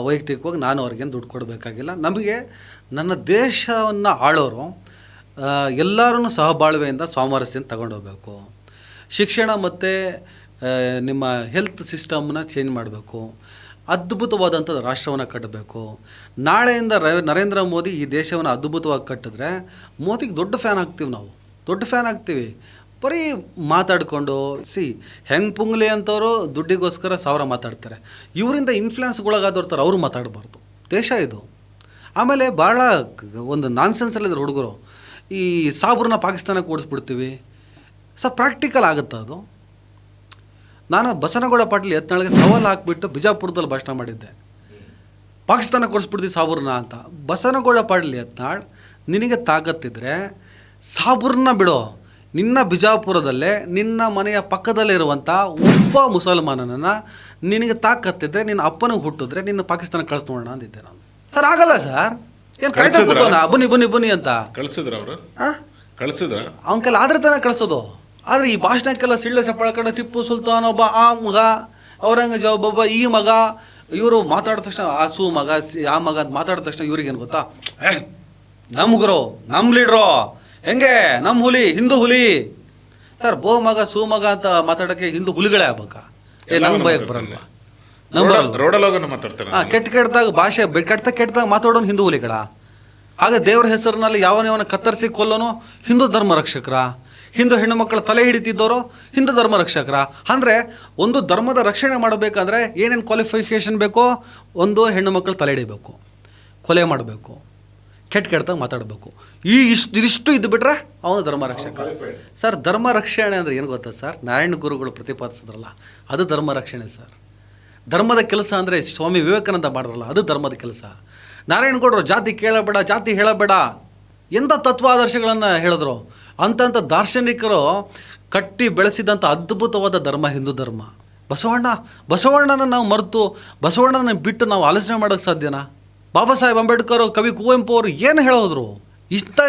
ವೈಯಕ್ತಿಕವಾಗಿ ನಾನು ಅವ್ರಿಗೇನು ದುಡ್ಡು ಕೊಡಬೇಕಾಗಿಲ್ಲ. ನಮಗೆ ನನ್ನ ದೇಶವನ್ನು ಆಳೋರು ಎಲ್ಲರೂ ಸಹಬಾಳ್ವೆಯಿಂದ ಸಾಮರಸ್ಯದಿಂದ ತಗೊಂಡೋಗ್ಬೇಕು. ಶಿಕ್ಷಣ ಮತ್ತು ನಿಮ್ಮ ಹೆಲ್ತ್ ಸಿಸ್ಟಮ್ನ ಚೇಂಜ್ ಮಾಡಬೇಕು. ಅದ್ಭುತವಾದಂಥದ್ದು ರಾಷ್ಟ್ರವನ್ನು ಕಟ್ಟಬೇಕು. ನಾಳೆಯಿಂದ ನರೇಂದ್ರ ಮೋದಿ ಈ ದೇಶವನ್ನು ಅದ್ಭುತವಾಗಿ ಕಟ್ಟಿದ್ರೆ ಮೋದಿಗೆ ದೊಡ್ಡ ಫ್ಯಾನ್ ಆಗ್ತೀವಿ, ನಾವು ದೊಡ್ಡ ಫ್ಯಾನ್ ಆಗ್ತೀವಿ. ಬರೀ ಮಾತಾಡಿಕೊಂಡು ಹೆಂಗೆ ಪುಂಗ್ಲಿ ಅಂತವರು ದುಡ್ಡಿಗೋಸ್ಕರ 1000 ಮಾತಾಡ್ತಾರೆ. ಇವರಿಂದ ಇನ್ಫ್ಲುಯೆನ್ಸ್ಗೊಳಗಾದವ್ರ ಥರ ಅವರು ಮಾತಾಡಬಾರ್ದು. ದೇಶ ಇದು. ಆಮೇಲೆ ಭಾಳ ಒಂದು ನಾನ್ಸೆನ್ಸಲ್ಲಿದ್ದಾರೆ ಹುಡುಗರು. ಈ ಸಾಬ್ರನ್ನ ಪಾಕಿಸ್ತಾನಕ್ಕೆ ಓಡಿಸ್ಬಿಡ್ತೀವಿ. ಪ್ರಾಕ್ಟಿಕಲ್ ಆಗುತ್ತಾ ಅದು? ನಾನು ಬಸನಗೌಡ ಪಾಟೀಲ್ ಯತ್ನಾಳ್ಗೆ ಸವಾಲು ಹಾಕಿಬಿಟ್ಟು ಬಿಜಾಪುರದಲ್ಲಿ ಭಾಷಣ ಮಾಡಿದ್ದೆ, ಪಾಕಿಸ್ತಾನಕ್ಕೆ ಕೊಡಿಸ್ಬಿಡ್ತೀವಿ ಸಾಬೂರ್ನ ಅಂತ. ಬಸನಗೌಡ ಪಾಟೀಲ್ ಯತ್ನಾಳ್, ನಿನಗೆ ತಾಕತ್ತಿದ್ರೆ ಸಾಬೂರ್ನ ಬಿಡೋ, ನಿನ್ನ ಬಿಜಾಪುರದಲ್ಲೇ ನಿನ್ನ ಮನೆಯ ಪಕ್ಕದಲ್ಲೇ ಇರುವಂಥ ಒಬ್ಬ ಮುಸಲ್ಮಾನನನ್ನು ನಿನಗೆ ತಾಕತ್ತಿದ್ರೆ, ನಿನ್ನ ಅಪ್ಪನಿಗೆ ಹುಟ್ಟಿದ್ರೆ ನಿನ್ನ ಪಾಕಿಸ್ತಾನಕ್ಕೆ ಕಳಿಸ್ ನೋಡೋಣ ಅಂದಿದ್ದೆ ನಾನು. ಸರ್ ಆಗಲ್ಲ ಸರ್, ಏನು ಕಾಯ್ತಾ ಕೂತವನ ಬನ್ನಿ ಅಂತ ಕಳಿಸಿದ್ರ ಅವರು? ಕಳಿಸಿದ್ರ ಅವನ ಕೈಲಿ ಆದ್ರೆ ತಾನೇ ಕಳಿಸೋದು. ಆದರೆ ಈ ಭಾಷಣಕ್ಕೆಲ್ಲ ಸಿಳ್ಳೆ ಚಪ್ಪಾಳ್ಕೊಂಡು ಟಿಪ್ಪು ಸುಲ್ತಾನ್ ಒಬ್ಬ ಆ ಮಗ, ಔರಂಗಜೇಬ್ ಒಬ್ಬ ಈ ಮಗ, ಇವರು ಮಾತಾಡಿದ ತಕ್ಷಣ ಆ ಮಗ ಆ ಮಗ ಅಂತ ಮಾತಾಡಿದ ತಕ್ಷಣ ಇವ್ರಿಗೇನು ಗೊತ್ತಾ, ನಮ್ಮ ಗುರು, ನಮ್ಮ ಲೀಡ್ರು, ಹೆಂಗೆ ನಮ್ಮ ಹುಲಿ, ಹಿಂದೂ ಹುಲಿ. ಸರ್ ಮಗ ಮಗ ಅಂತ ಮಾತಾಡೋಕ್ಕೆ ಹಿಂದೂ ಹುಲಿಗಳೇ ಆಗ್ಬೇಕಾ? ನಮ್ಮ ಭಯಕ್ಕೆ ಬರಲ್ವಾ? ಕೆಟ್ಟದಾಗ ಭಾಷೆ ಕೆಟ್ಟದಾಗ ಮಾತಾಡೋನು ಹಿಂದೂ ಹುಲಿಗಳ? ಹಾಗೆ ದೇವ್ರ ಹೆಸರಿನಲ್ಲಿ ಯಾವನ ಕತ್ತರಿಸಿ ಕೊಲ್ಲೋನು ಹಿಂದೂ ಧರ್ಮ ರಕ್ಷಕರ? ಹಿಂದೂ ಹೆಣ್ಣು ಮಕ್ಕಳ ತಲೆ ಹಿಡಿತಿದ್ದವರು ಹಿಂದೂ ಧರ್ಮ ರಕ್ಷಕರ. ಅಂದರೆ ಒಂದು ಧರ್ಮದ ರಕ್ಷಣೆ ಮಾಡಬೇಕಾದ್ರೆ ಏನೇನು ಕ್ವಾಲಿಫಿಕೇಷನ್ ಬೇಕೋ, ಒಂದು ಹೆಣ್ಣು ಮಕ್ಕಳ ತಲೆ ಹಿಡಿಬೇಕು, ಕೊಲೆ ಮಾಡಬೇಕು, ಕೆಟ್ಟದಾಗ ಮಾತಾಡಬೇಕು, ಇದಿಷ್ಟು ಇದ್ದು ಬಿಟ್ರೆ ಅವನು ಧರ್ಮ ರಕ್ಷಕ. ಸರ್, ಧರ್ಮ ರಕ್ಷಣೆ ಅಂದರೆ ಏನು ಗೊತ್ತಾ ಸರ್? ನಾರಾಯಣ ಗುರುಗಳು ಪ್ರತಿಪಾದಿಸಿದ್ರಲ್ಲ, ಅದು ಧರ್ಮ ರಕ್ಷಣೆ ಸರ್. ಧರ್ಮದ ಕೆಲಸ ಅಂದರೆ ಸ್ವಾಮಿ ವಿವೇಕಾನಂದ ಮಾಡಿದ್ರಲ್ಲ, ಅದು ಧರ್ಮದ ಕೆಲಸ. ನಾರಾಯಣಗೌಡರು ಜಾತಿ ಕೇಳಬೇಡ, ಜಾತಿ ಹೇಳಬೇಡ, ಎಂಥ ತತ್ವಾದರ್ಶಗಳನ್ನು ಹೇಳಿದ್ರು. ಅಂಥ ದಾರ್ಶನಿಕರು ಕಟ್ಟಿ ಬೆಳೆಸಿದಂಥ ಅದ್ಭುತವಾದ ಧರ್ಮ ಹಿಂದೂ ಧರ್ಮ. ಬಸವಣ್ಣನ ನಾವು ಮರೆತು, ಬಸವಣ್ಣನ ಬಿಟ್ಟು ನಾವು ಆಲೋಚನೆ ಮಾಡೋಕ್ಕೆ ಸಾಧ್ಯನಾ? ಬಾಬಾ ಸಾಹೇಬ್ ಅಂಬೇಡ್ಕರ್, ಕವಿ ಕುವೆಂಪು ಅವರು ಏನು ಹೇಳೋದ್ರು?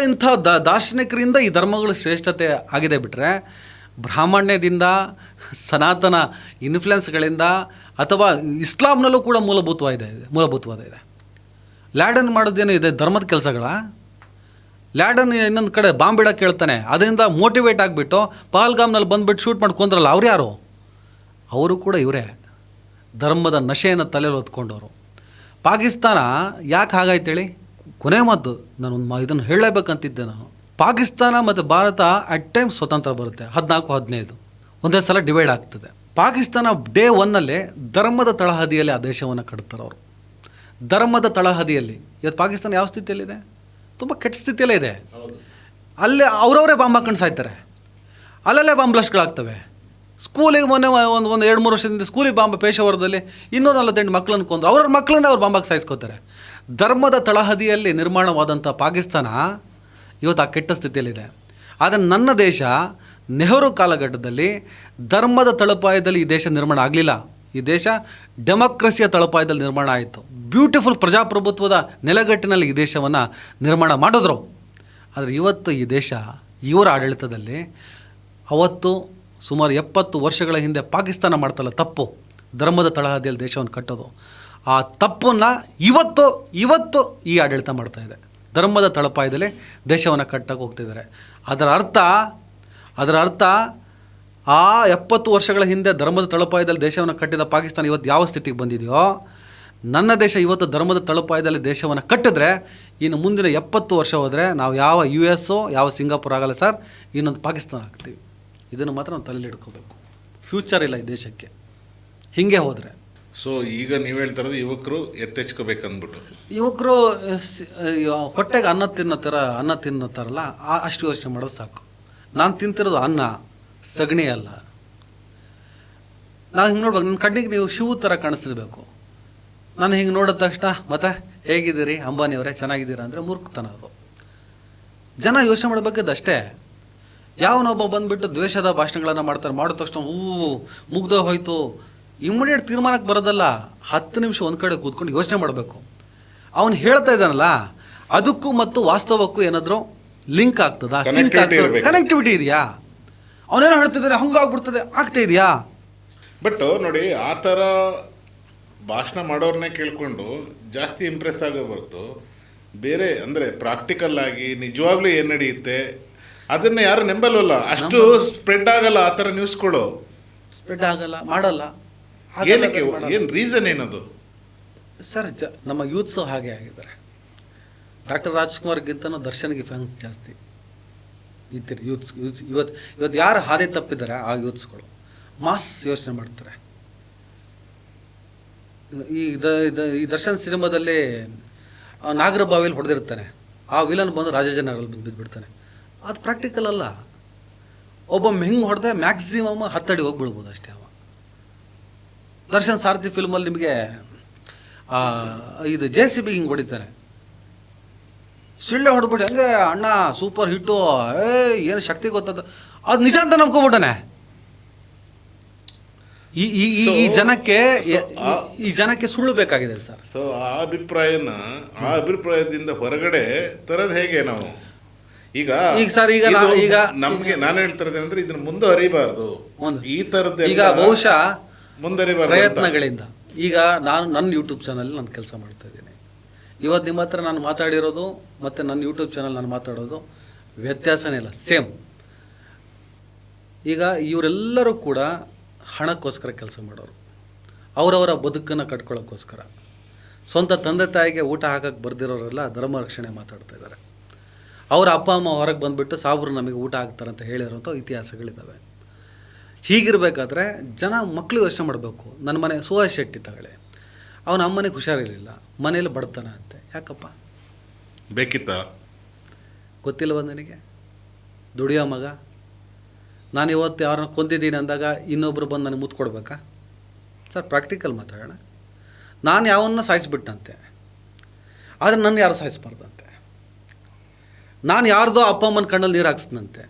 ಇಂಥ ದಾರ್ಶನಿಕರಿಂದ ಈ ಧರ್ಮಗಳ ಶ್ರೇಷ್ಠತೆ ಆಗಿದೆ ಬಿಟ್ಟರೆ ಬ್ರಾಹ್ಮಣ್ಯದಿಂದ, ಸನಾತನ ಇನ್ಫ್ಲುಯೆನ್ಸ್ಗಳಿಂದ, ಅಥವಾ ಇಸ್ಲಾಂನಲ್ಲೂ ಕೂಡ ಮೂಲಭೂತವಾದ ಇದೆ. ಲ್ಯಾಡನ್ ಮಾಡೋದೇನು ಇದೆ ಧರ್ಮದ ಕೆಲಸಗಳ? ಲ್ಯಾಡನ್ ಇನ್ನೊಂದು ಕಡೆ ಬಾಂಬ್ ಬಿಡೋಕ್ಕೆ ಹೇಳ್ತಾನೆ, ಅದರಿಂದ ಮೋಟಿವೇಟ್ ಆಗಿಬಿಟ್ಟು ಪಹಲ್ಗಾಮ್ನಲ್ಲಿ ಬಂದುಬಿಟ್ಟು ಶೂಟ್ ಮಾಡ್ಕೊಂಡ್ರಲ್ಲ, ಅವ್ರು ಯಾರು? ಅವರು ಕೂಡ ಇವರೇ, ಧರ್ಮದ ನಶೆಯನ್ನು ತಲೆಯಲ್ಲಿ ಹೊತ್ಕೊಂಡವರು. ಪಾಕಿಸ್ತಾನ ಯಾಕೆ ಹಾಗಾಯ್ತೇಳಿ? ಕೊನೆ ಮಾತು, ನಾನು ಇದನ್ನು ಹೇಳಲೇಬೇಕಂತಿದ್ದೆ. ನಾನು ಪಾಕಿಸ್ತಾನ ಮತ್ತು ಭಾರತ ಅಟ್ ಟೈಮ್ ಸ್ವತಂತ್ರ ಬರುತ್ತೆ, 14-15 ಒಂದೇ ಸಲ ಡಿವೈಡ್ ಆಗ್ತದೆ. ಪಾಕಿಸ್ತಾನ ಡೇ 1 ಧರ್ಮದ ತಳಹದಿಯಲ್ಲಿ ಆ ದೇಶವನ್ನು ಕಟ್ತಾರೆ ಅವರು. ಧರ್ಮದ ತಳಹದಿಯಲ್ಲಿ ಇವತ್ತು ಪಾಕಿಸ್ತಾನ ಯಾವ ಸ್ಥಿತಿಯಲ್ಲಿದೆ? ತುಂಬ ಕೆಟ್ಟ ಸ್ಥಿತಿಯಲ್ಲೇ ಇದೆ. ಅಲ್ಲೇ ಅವರವರೇ ಬಾಂಬ್ ಹಾಕೊಂಡು ಸಾಯ್ತಾರೆ, ಅಲ್ಲಲ್ಲೇ ಬಾಂಬ್ ಬ್ಲಾಸ್ಟ್ಗಳಾಗ್ತವೆ. ಸ್ಕೂಲಿಗೆ ಮೊನ್ನೆ ಒಂದು 2-3 ವರ್ಷದಿಂದ ಸ್ಕೂಲಿಗೆ ಬಾಂಬ್, ಪೇಶಾವರದಲ್ಲಿ 248 ಮಕ್ಕಳನ್ನು ಕೊಂದು ಅವ್ರ ಮಕ್ಕಳನ್ನ ಅವ್ರು ಬಾಂಬಾಗಿ ಸಾಯಿಸ್ಕೋತಾರೆ. ಧರ್ಮದ ತಳಹದಿಯಲ್ಲಿ ನಿರ್ಮಾಣವಾದಂಥ ಪಾಕಿಸ್ತಾನ ಇವತ್ತು ಆ ಕೆಟ್ಟ ಸ್ಥಿತಿಯಲ್ಲಿದೆ. ಆದರೆ ನನ್ನ ದೇಶ ನೆಹರು ಕಾಲಘಟ್ಟದಲ್ಲಿ ಧರ್ಮದ ತಳಪಾಯದಲ್ಲಿ ಈ ದೇಶ ನಿರ್ಮಾಣ ಆಗಲಿಲ್ಲ. ಈ ದೇಶ ಡೆಮೋಕ್ರಸಿಯ ತಳಪಾಯದಲ್ಲಿ ನಿರ್ಮಾಣ ಆಯಿತು. ಬ್ಯೂಟಿಫುಲ್ ಪ್ರಜಾಪ್ರಭುತ್ವದ ನೆಲೆಗಟ್ಟಿನಲ್ಲಿ ಈ ದೇಶವನ್ನು ನಿರ್ಮಾಣ ಮಾಡಿದ್ರು. ಆದರೆ ಇವತ್ತು ಈ ದೇಶ ಇವರ ಆಡಳಿತದಲ್ಲಿ, ಅವತ್ತು ಸುಮಾರು 70 ವರ್ಷಗಳ ಹಿಂದೆ ಪಾಕಿಸ್ತಾನ ಮಾಡ್ತಲ್ಲ ತಪ್ಪು, ಧರ್ಮದ ತಳಹದಿಯಲ್ಲಿ ದೇಶವನ್ನು ಕಟ್ಟೋದು, ಆ ತಪ್ಪನ್ನು ಇವತ್ತು ಈ ಆಡಳಿತ ಮಾಡ್ತಾಯಿದೆ. ಧರ್ಮದ ತಳಪಾಯದಲ್ಲಿ ದೇಶವನ್ನು ಕಟ್ಟಕ್ಕೆ ಹೋಗ್ತಿದ್ದಾರೆ. ಅದರ ಅರ್ಥ ಆ 70 ವರ್ಷಗಳ ಹಿಂದೆ ಧರ್ಮದ ತಳಪಾಯದಲ್ಲಿ ದೇಶವನ್ನು ಕಟ್ಟಿದ ಪಾಕಿಸ್ತಾನ ಇವತ್ತು ಯಾವ ಸ್ಥಿತಿಗೆ ಬಂದಿದೆಯೋ, ನನ್ನ ದೇಶ ಇವತ್ತು ಧರ್ಮದ ತಳಪಾಯದಲ್ಲಿ ದೇಶವನ್ನು ಕಟ್ಟಿದ್ರೆ ಇನ್ನು ಮುಂದಿನ 70 ವರ್ಷ ಹೋದರೆ ನಾವು ಯಾವ US ಯಾವ ಸಿಂಗಾಪುರ್ ಆಗಲ್ಲ ಸರ್, ಇನ್ನೊಂದು ಪಾಕಿಸ್ತಾನ ಆಗ್ತೀವಿ. ಇದನ್ನು ಮಾತ್ರ ನಾವು ತಲೆಯಲ್ಲಿ ಇಟ್ಕೋಬೇಕು. ಫ್ಯೂಚರ್ ಇಲ್ಲ ಈ ದೇಶಕ್ಕೆ ಹೀಗೆ ಹೋದರೆ. ಸೊ ಈಗ ನೀವು ಹೇಳ್ತಾ ಇರೋದು ಯುವಕರು ಎತ್ತೆಚ್ಕೋಬೇಕಂದ್ಬಿಟ್ಟು, ಯುವಕರು ಹೊಟ್ಟೆಗೆ ಅನ್ನ ತಿನ್ನತ್ತಾರಲ್ಲ, ಅಷ್ಟು ಯೋಚನೆ ಮಾಡೋದು ಸಾಕು. ನಾನು ತಿಂತಿರೋದು ಅನ್ನ, ಸಗಣಿ ಅಲ್ಲ. ನಾನು ಹಿಂಗೆ ನೋಡ್ಬೇಕು, ನನ್ನ ಕಣ್ಣಿಗೆ ನೀವು ಶಿವು ಥರ ಕಾಣಿಸ್ತಿರ್ಬೇಕು. ನಾನು ಹಿಂಗೆ ನೋಡಿದ ತಕ್ಷಣ ಮತ್ತೆ ಹೇಗಿದ್ದೀರಿ ಅಂಬಾನಿಯವರೇ, ಚೆನ್ನಾಗಿದ್ದೀರಾ ಅಂದರೆ ಮೂರ್ಖತನ ಅದು. ಜನ ಯೋಚನೆ ಮಾಡಬೇಕಿದ್ದು ಅಷ್ಟೇ. ಯಾವನೊಬ್ಬ ಬಂದುಬಿಟ್ಟು ದ್ವೇಷದ ಭಾಷಣಗಳನ್ನು ಮಾಡ್ತಾರೆ, ಮಾಡಿದ ತಕ್ಷಣ ಮುಗ್ದೋ ಹೋಯ್ತು, ಇಮ್ಮಿಡಿಯೇಟ್ ತೀರ್ಮಾನಕ್ಕೆ ಬರೋದಲ್ಲ. 10 ನಿಮಿಷ ಒಂದು ಕಡೆ ಕೂತ್ಕೊಂಡು ಯೋಚನೆ ಮಾಡಬೇಕು. ಅವನು ಹೇಳ್ತಾ ಇದ್ದಾನಲ್ಲ, ಅದಕ್ಕೂ ಮತ್ತು ವಾಸ್ತವಕ್ಕೂ ಏನಾದರೂ ಲಿಂಕ್ ಆಗ್ತದಾ, ಕನೆಕ್ಟಿವಿಟಿ ಇದೆಯಾ? ಅವನೇನೋ ಹೇಳ್ತಿದ್ದಾನೆ ಹಂಗಾಗ್ಬಿಡ್ತದೆ, ಆಗ್ತಾ ಇದೆಯಾ? ಬಟ್ ನೋಡಿ, ಆ ಥರ ಭಾಷಣ ಮಾಡೋರನ್ನೇ ಕೇಳಿಕೊಂಡು ಜಾಸ್ತಿ ಇಂಪ್ರೆಸ್ ಆಗೋ ಹೊರತು ಬೇರೆ ಅಂದರೆ ಪ್ರಾಕ್ಟಿಕಲ್ ಆಗಿ ನಿಜವಾಗ್ಲೂ ಏನು ನಡೆಯುತ್ತೆ ಅದನ್ನು ಯಾರು ನಂಬಲ್ವಲ್ಲ. ಅಷ್ಟು ಸ್ಪ್ರೆಡ್ ಆಗಲ್ಲ ಆ ಥರ ನ್ಯೂಸ್ಗಳು. ಸ್ಪ್ರೆಡ್ ಆಗಲ್ಲ, ಮಾಡಲ್ಲ. ಏನಕ್ಕೆ, ಏನು ರೀಸನ್ ಏನದು ಸರ್? ನಮ್ಮ ಯೂತ್ಸು ಹಾಗೆ ಆಗಿದ್ದಾರೆ. ಡಾಕ್ಟರ್ ರಾಜ್ಕುಮಾರ್ಗಿಂತನೂ ದರ್ಶನ್ಗೆ ಫ್ಯಾನ್ಸ್ ಜಾಸ್ತಿ ಇದ್ದೀರಿ ಯೂತ್ಸ್. ಇವತ್ತು ಯಾರು ಹಾದಿ ತಪ್ಪಿದ್ದಾರೆ ಆ ಯೂತ್ಸ್ಗಳು ಮಾಸ್ ಯೋಚನೆ ಮಾಡ್ತಾರೆ. ಈ ದರ್ಶನ್ ಸಿನಿಮಾದಲ್ಲಿ ನಾಗರಬಾವಿಯಲ್ಲಿ ಹೊಡೆದಿರ್ತಾನೆ, ಆ ವಿಲನ್ ಬಂದು ರಾಜಾಜಿನಗರಲ್ಲಿ ಬಿದ್ದುಬಿಡ್ತಾನೆ. ಅದು ಪ್ರಾಕ್ಟಿಕಲ್ ಅಲ್ಲ. ಒಬ್ಬೊಮ್ಮೆ ಹಿಂಗೆ ಹೊಡೆದ್ರೆ ಮ್ಯಾಕ್ಸಿಮಮ್ 10 ಅಡಿ ಹೋಗ್ಬಿಡ್ಬೋದು ಅಷ್ಟೇ. ಅವ ದರ್ಶನ್ ಸಾರಥಿ ಫಿಲ್ಮಲ್ಲಿ ನಿಮಗೆ ಇದು JCB ಹಿಂಗೆ ಹೊಡಿತಾನೆ, ಸಿಳ್ಳೆ ಹೊಡೆದ್ಬಿಟ್ಟು ಹಂಗೆ ಅಣ್ಣ ಸೂಪರ್ ಹಿಟ್ಟು, ಏನು ಶಕ್ತಿ ಗೊತ್ತದ, ಅದು ನಿಜ ಅಂತ ನಂಬ್ಕೊಂಬಿಟ್ಟಾನೆ. ಈ ಜನಕ್ಕೆ ಸುಳ್ಳು ಬೇಕಾಗಿದೆ ಸರ್. ಸೊ ಆ ಅಭಿಪ್ರಾಯದಿಂದ ಹೊರಗಡೆ ತರದ್ ಹೇಗೆ ನಾವು ಈಗ ಸರ್ ಈಗ ನಮ್ಗೆ ನಾನು ಹೇಳ್ತಾ ಇರೋದು ಅಂದ್ರೆ ಇದನ್ನ ಮುಂದೆ ಹರಿಬಾರ್ದು. ಈ ತರದ ಈಗ ಬಹುಶಃ ಮುಂದರಿಬಾರ್ದು ಪ್ರಯತ್ನಗಳಿಂದ ಈಗ ನನ್ನ ಯೂಟ್ಯೂಬ್ ಚಾನಲ್ ನಾನು ಕೆಲಸ ಮಾಡ್ತಾ ಇದ್ದೀನಿ. ಇವತ್ತು ನಿಮ್ಮ ಹತ್ರ ನಾನು ಮಾತಾಡಿರೋದು ಮತ್ತು ನನ್ನ ಯೂಟ್ಯೂಬ್ ಚಾನಲ್ ನಾನು ಮಾತಾಡೋದು ವ್ಯತ್ಯಾಸನೇ ಇಲ್ಲ, ಸೇಮ್. ಈಗ ಇವರೆಲ್ಲರೂ ಕೂಡ ಹಣಕ್ಕೋಸ್ಕರ ಕೆಲಸ ಮಾಡೋರು, ಅವರವರ ಬದುಕನ್ನು ಕಟ್ಕೊಳ್ಳೋಕ್ಕೋಸ್ಕರ. ಸ್ವಂತ ತಂದೆ ತಾಯಿಗೆ ಊಟ ಹಾಕಕ್ಕೆ ಬರ್ದಿರೋರೆಲ್ಲ ಧರ್ಮ ರಕ್ಷಣೆ ಮಾತಾಡ್ತಾ ಇದ್ದಾರೆ. ಅವರ ಅಪ್ಪ ಅಮ್ಮ ಹೊರಗೆ ಬಂದುಬಿಟ್ಟು ಸಾಬ್ರು ನಮಗೆ ಊಟ ಹಾಕ್ತಾರಂತ ಹೇಳಿರೋಂಥ ಇತಿಹಾಸಗಳಿದ್ದಾವೆ. ಹೀಗಿರಬೇಕಾದ್ರೆ ಜನ ಮಕ್ಕಳು ಯೋಚನೆ ಮಾಡಬೇಕು. ನನ್ನ ಮನೆ ಸುಹಾಸ್ ಶೆಟ್ಟಿ ತಗೊಳ್ಳಿ, ಅವನ ಅಮ್ಮನಿಗೆ ಹುಷಾರಿರಲಿಲ್ಲ, ಮನೇಲಿ ಬಡತನ ಅಂತೆ. ಯಾಕಪ್ಪ ಬೇಕಿತ್ತ? ಗೊತ್ತಿಲ್ಲವ ನನಗೆ. ದುಡಿಯೋ ಮಗ. ನಾನು ಇವತ್ತು ಯಾರನ್ನ ಕೊಂದಿದ್ದೀನಿ ಅಂದಾಗ ಇನ್ನೊಬ್ಬರು ಬಂದು ನನಗೆ ಮುತ್ತು ಕೊಡ್ಬೇಕಾ ಸರ್? ಪ್ರಾಕ್ಟಿಕಲ್ ಮಾತಾಡೋಣ. ನಾನು ಯಾವನ್ನ ಸಾಯಿಸಿಬಿಟ್ಟಂತೆ, ಆದರೆ ನನ್ನ ಯಾರು ಸಾಯಿಸ್ಬಾರ್ದಂತೆ. ನಾನು ಯಾರ್ದೋ ಅಪ್ಪ ಅಮ್ಮನ ಕಣ್ಣಲ್ಲಿ ನೀರು ಹಾಕ್ಸ್ದಂತೆ,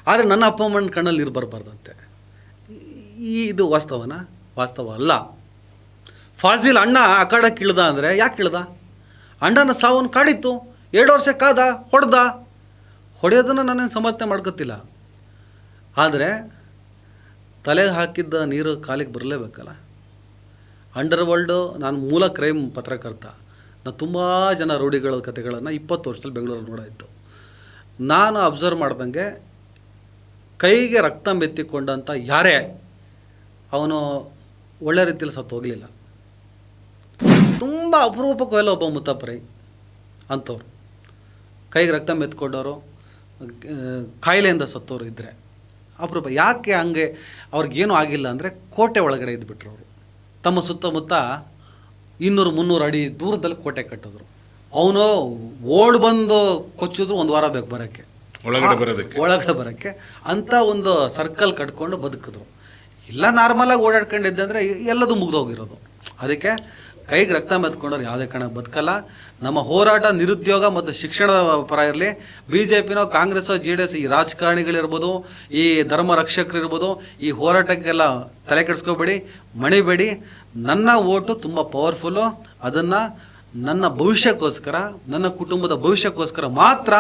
ಆದರೆ ನನ್ನ ಅಪ್ಪ ಅಮ್ಮನ ಕಣ್ಣಲ್ಲಿ ನೀರು ಬರಬಾರ್ದಂತೆ. ಇದು ವಾಸ್ತವನ? ವಾಸ್ತವ ಅಲ್ಲ. ಫಾಜಿಲ್ ಅಣ್ಣ ಅಖಾಡಕ್ಕೆ ಇಳ್ದ ಅಂದರೆ ಯಾಕೆ ಇಳ್ದ? ಅಣ್ಣನ ಸಾವನ್ನು ಕಾಡಿತ್ತು, 2 ವರ್ಷ ಕಾದ, ಹೊಡೆಯೋದನ್ನು ನಾನೇನು ಸಮರ್ಥನೆ ಮಾಡ್ಕೊತಿಲ್ಲ. ಆದರೆ ತಲೆಗೆ ಹಾಕಿದ್ದ ನೀರು ಕಾಲಿಗೆ ಬರಲೇಬೇಕಲ್ಲ. ಅಂಡರ್ ವರ್ಲ್ಡು, ನಾನು ಮೂಲ ಕ್ರೈಮ್ ಪತ್ರಕರ್ತ. ನಾನು ತುಂಬ ಜನ ರೂಢಿಗಳ ಕಥೆಗಳನ್ನು 20 ವರ್ಷದಲ್ಲಿ ಬೆಂಗಳೂರಲ್ಲಿ ನೋಡಾಯಿತು. ನಾನು ಅಬ್ಸರ್ವ್ ಮಾಡ್ದಂಗೆ ಕೈಗೆ ರಕ್ತ ಮೆತ್ತಿಕೊಂಡಂಥ ಯಾರೇ ಅವನು ಒಳ್ಳೆ ರೀತಿಯಲ್ಲಿ ಸತ್ತು ಹೋಗಲಿಲ್ಲ. ತುಂಬ ಅಪರೂಪಕ್ಕೂ ಎಲ್ಲ ಒಬ್ಬ ಮುತ್ತಪ್ಪರೈ ಅಂಥವ್ರು ಕೈಗೆ ರಕ್ತ ಮೆತ್ಕೊಂಡವರು, ಕಾಯಿಲೆಯಿಂದ ಸತ್ತವರು ಇದ್ದರೆ ಅಪರೂಪ. ಯಾಕೆ ಹಂಗೆ ಅವ್ರಿಗೇನೂ ಆಗಿಲ್ಲ ಅಂದರೆ ಕೋಟೆ ಒಳಗಡೆ ಇದ್ಬಿಟ್ರು ಅವರು. ತಮ್ಮ ಸುತ್ತಮುತ್ತ 200-300 ಅಡಿ ದೂರದಲ್ಲಿ ಕೋಟೆ ಕಟ್ಟಿದ್ರು. ಅವನು ಓಡ್ ಬಂದು ಕೊಚ್ಚಿದ್ರು 1 ವಾರ ಬೇಕು ಬರೋಕ್ಕೆ, ಒಳಗಡೆ ಬರೋಕ್ಕೆ. ಅಂಥ ಒಂದು ಸರ್ಕಲ್ ಕಟ್ಕೊಂಡು ಬದುಕಿದ್ರು. ಇಲ್ಲ ನಾರ್ಮಲಾಗಿ ಓಡಾಡ್ಕೊಂಡಿದ್ದೆ ಅಂದರೆ ಎಲ್ಲದೂ ಮುಗ್ದೋಗಿರೋದು. ಅದಕ್ಕೆ ಕೈಗೆ ರಕ್ತ ಮೆತ್ಕೊಂಡವ್ರು ಯಾವುದೇ ಕಾರಣ ಬದುಕಲ್ಲ. ನಮ್ಮ ಹೋರಾಟ ನಿರುದ್ಯೋಗ ಮತ್ತು ಶಿಕ್ಷಣದ ಪರ ಇರಲಿ, BJPನೋ ಕಾಂಗ್ರೆಸ್ಸೋ JDS, ಈ ರಾಜಕಾರಣಿಗಳಿರ್ಬೋದು, ಈ ಧರ್ಮ ರಕ್ಷಕರಿರ್ಬೋದು, ಈ ಹೋರಾಟಕ್ಕೆಲ್ಲ ತಲೆ ಕೆಡಿಸ್ಕೋಬೇಡಿ, ಮಣಿಬೇಡಿ. ನನ್ನ ಓಟು ತುಂಬ ಪವರ್ಫುಲ್ಲು. ಅದನ್ನು ನನ್ನ ಭವಿಷ್ಯಕ್ಕೋಸ್ಕರ, ನನ್ನ ಕುಟುಂಬದ ಭವಿಷ್ಯಕ್ಕೋಸ್ಕರ ಮಾತ್ರ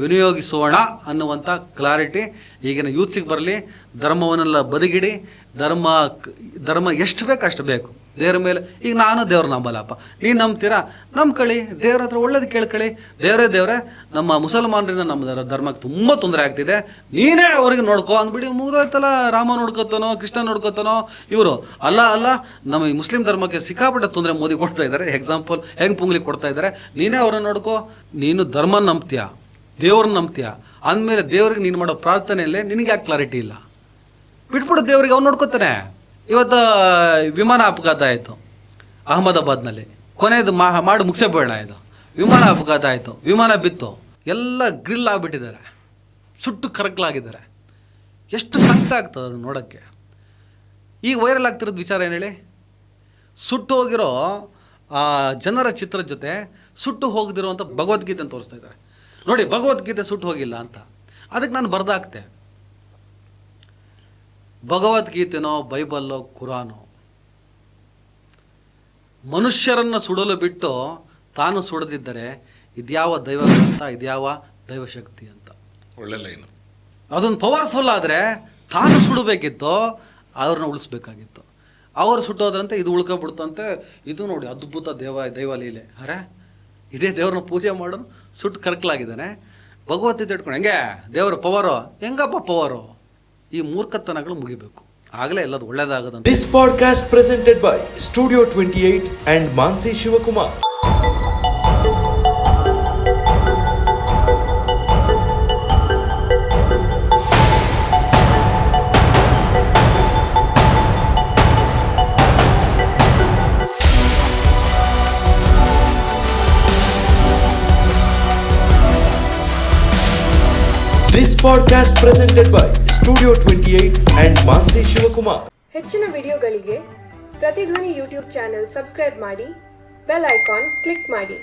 ವಿನಿಯೋಗಿಸೋಣ ಅನ್ನುವಂಥ ಕ್ಲಾರಿಟಿ ಈಗಿನ ಯೂತ್ಸಿಗೆ ಬರಲಿ. ಧರ್ಮವನ್ನೆಲ್ಲ ಬದಿಗಿಡಿ. ಧರ್ಮ ಎಷ್ಟು ಬೇಕು ಅಷ್ಟು ಬೇಕು. ದೇವ್ರ ಮೇಲೆ ಈಗ ನಾನು ದೇವ್ರ ನಂಬಲ್ಲಪ್ಪ, ನೀನು ನಂಬ್ತೀರಾ? ನಂಬ್ಕೊಳ್ಳಿ. ದೇವ್ರ ಹತ್ರ ಒಳ್ಳೇದು ಕೇಳ್ಕೊಳ್ಳಿ. ದೇವರೇ ನಮ್ಮ ಮುಸಲ್ಮಾನರಿಂದ ನಮ್ಮ ಧರ್ಮಕ್ಕೆ ತುಂಬ ತೊಂದರೆ ಆಗ್ತಿದೆ, ನೀನೇ ಅವ್ರಿಗೆ ನೋಡ್ಕೋ ಅಂದ್ಬಿಡಿ. ಮುಗಿದೋಯ್ತಲ್ಲ. ರಾಮ ನೋಡ್ಕೊತಾನೋ, ಕೃಷ್ಣ ನೋಡ್ಕೊತಾನೋ. ಇವರು ಅಲ್ಲ ನಮ್ಮ ಈ ಮುಸ್ಲಿಂ ಧರ್ಮಕ್ಕೆ ಸಿಕ್ಕಾಪಟ್ಟೆ ತೊಂದರೆ ಮೋದಿ ಕೊಡ್ತಾ ಇದ್ದಾರೆ. ಎಕ್ಸಾಂಪಲ್ ಹೆಂಗೆ ಪುಂಗ್ಲಿ ಕೊಡ್ತಾ ಇದ್ದಾರೆ. ನೀನೇ ಅವ್ರನ್ನ ನೋಡ್ಕೋ. ನೀನು ಧರ್ಮ ನಂಬ್ತೀಯ, ದೇವ್ರನ್ನ ನಂಬ್ತೀಯ ಅಂದಮೇಲೆ ದೇವ್ರಿಗೆ ನೀನು ಮಾಡೋ ಪ್ರಾರ್ಥನೆಯಲ್ಲೇ ನಿನಗೆ ಯಾಕೆ ಕ್ಲಾರಿಟಿ ಇಲ್ಲ? ಬಿಟ್ಬಿಡು, ದೇವ್ರಿಗೆ ಅವ್ನು ನೋಡ್ಕೊತಾನೆ. ಇವತ್ತು ವಿಮಾನ ಅಪಘಾತ ಆಯಿತು ಅಹಮದಾಬಾದ್ನಲ್ಲಿ. ಕೊನೆಯದು ಮಾಡಿ ಮುಗಿಸಬೇಡ. ಇದು ವಿಮಾನ ಅಪಘಾತ ಆಯಿತು, ವಿಮಾನ ಬಿತ್ತು, ಎಲ್ಲ ಗ್ರಿಲ್ ಆಗಿಬಿಟ್ಟಿದ್ದಾರೆ, ಸುಟ್ಟು ಕರಕಲಾಗಿದ್ದಾರೆ. ಎಷ್ಟು ಸಂಕಟ ಆಗ್ತದೆ ಅದು ನೋಡೋಕ್ಕೆ. ಈಗ ವೈರಲ್ ಆಗ್ತಿರೋದು ವಿಚಾರ ಏನು ಹೇಳಿ? ಸುಟ್ಟು ಹೋಗಿರೋ ಜನರ ಚಿತ್ರದ ಜೊತೆ ಸುಟ್ಟು ಹೋಗದಿರೋ ಅಂತ ಭಗವದ್ಗೀತೆ ಅಂತ ತೋರಿಸ್ತಾ ಇದ್ದಾರೆ. ನೋಡಿ, ಭಗವದ್ಗೀತೆ ಸುಟ್ಟು ಹೋಗಿಲ್ಲ ಅಂತ. ಅದಕ್ಕೆ ನಾನು ಬರ್ದಾಕ್ತೆ. ಭಗವದ್ಗೀತೆನೋ, ಬೈಬಲ್ಲೋ, ಕುರಾನೋ ಮನುಷ್ಯರನ್ನು ಸುಡಲು ಬಿಟ್ಟು ತಾನು ಸುಡದಿದ್ದರೆ ಇದ್ಯಾವ ದೈವ ಗ್ರಂಥ, ಇದ್ಯಾವ ದೈವಶಕ್ತಿ ಅಂತ. ಒಳ್ಳೆ ಲೈನು. ಅದೊಂದು ಪವರ್ಫುಲ್ ಆದರೆ ತಾನು ಸುಡಬೇಕಿತ್ತು, ಅವ್ರನ್ನ ಉಳಿಸ್ಬೇಕಾಗಿತ್ತು. ಅವರು ಸುಟ್ಟೋದ್ರಂತೆ ಇದು ಉಳ್ಕೊಂಡ್ಬಿಡ್ತಂತೆ. ಇದು ನೋಡಿ ಅದ್ಭುತ ದೈವ ಲೀಲೆ. ಅರೆ, ಇದೇ ದೇವ್ರನ್ನ ಪೂಜೆ ಮಾಡೋನು ಸುಟ್ಟು ಕರ್ಕಲಾಗಿದ್ದಾನೆ. ಭಗವದ್ಗೀತೆ ಇಟ್ಕೊಂಡು ಹೆಂಗೆ ದೇವರ ಪವರು? ಹೆಂಗಪ್ಪ ಪವರು? ಈ ಮೂರ್ಖತನಗಳು ಮುಗಿಬೇಕು, ಆಗಲೇ ಎಲ್ಲದು ಒಳ್ಳೇದಾಗದಂತೆ. This podcast presented by Studio 28 and Mansi Shivakumar. This podcast presented by Studio 28 and Mansi Shivakumar. ಹೆಚ್ಚಿನ ವಿಡಿಯೋಗಳಿಗೆ ಪ್ರತಿಧ್ವನಿ ಯೂಟ್ಯೂಬ್ ಚಾನೆಲ್ ಸಬ್ಸ್ಕ್ರೈಬ್ ಮಾಡಿ, ಬೆಲ್ ಐಕಾನ್ ಕ್ಲಿಕ್ ಮಾಡಿ.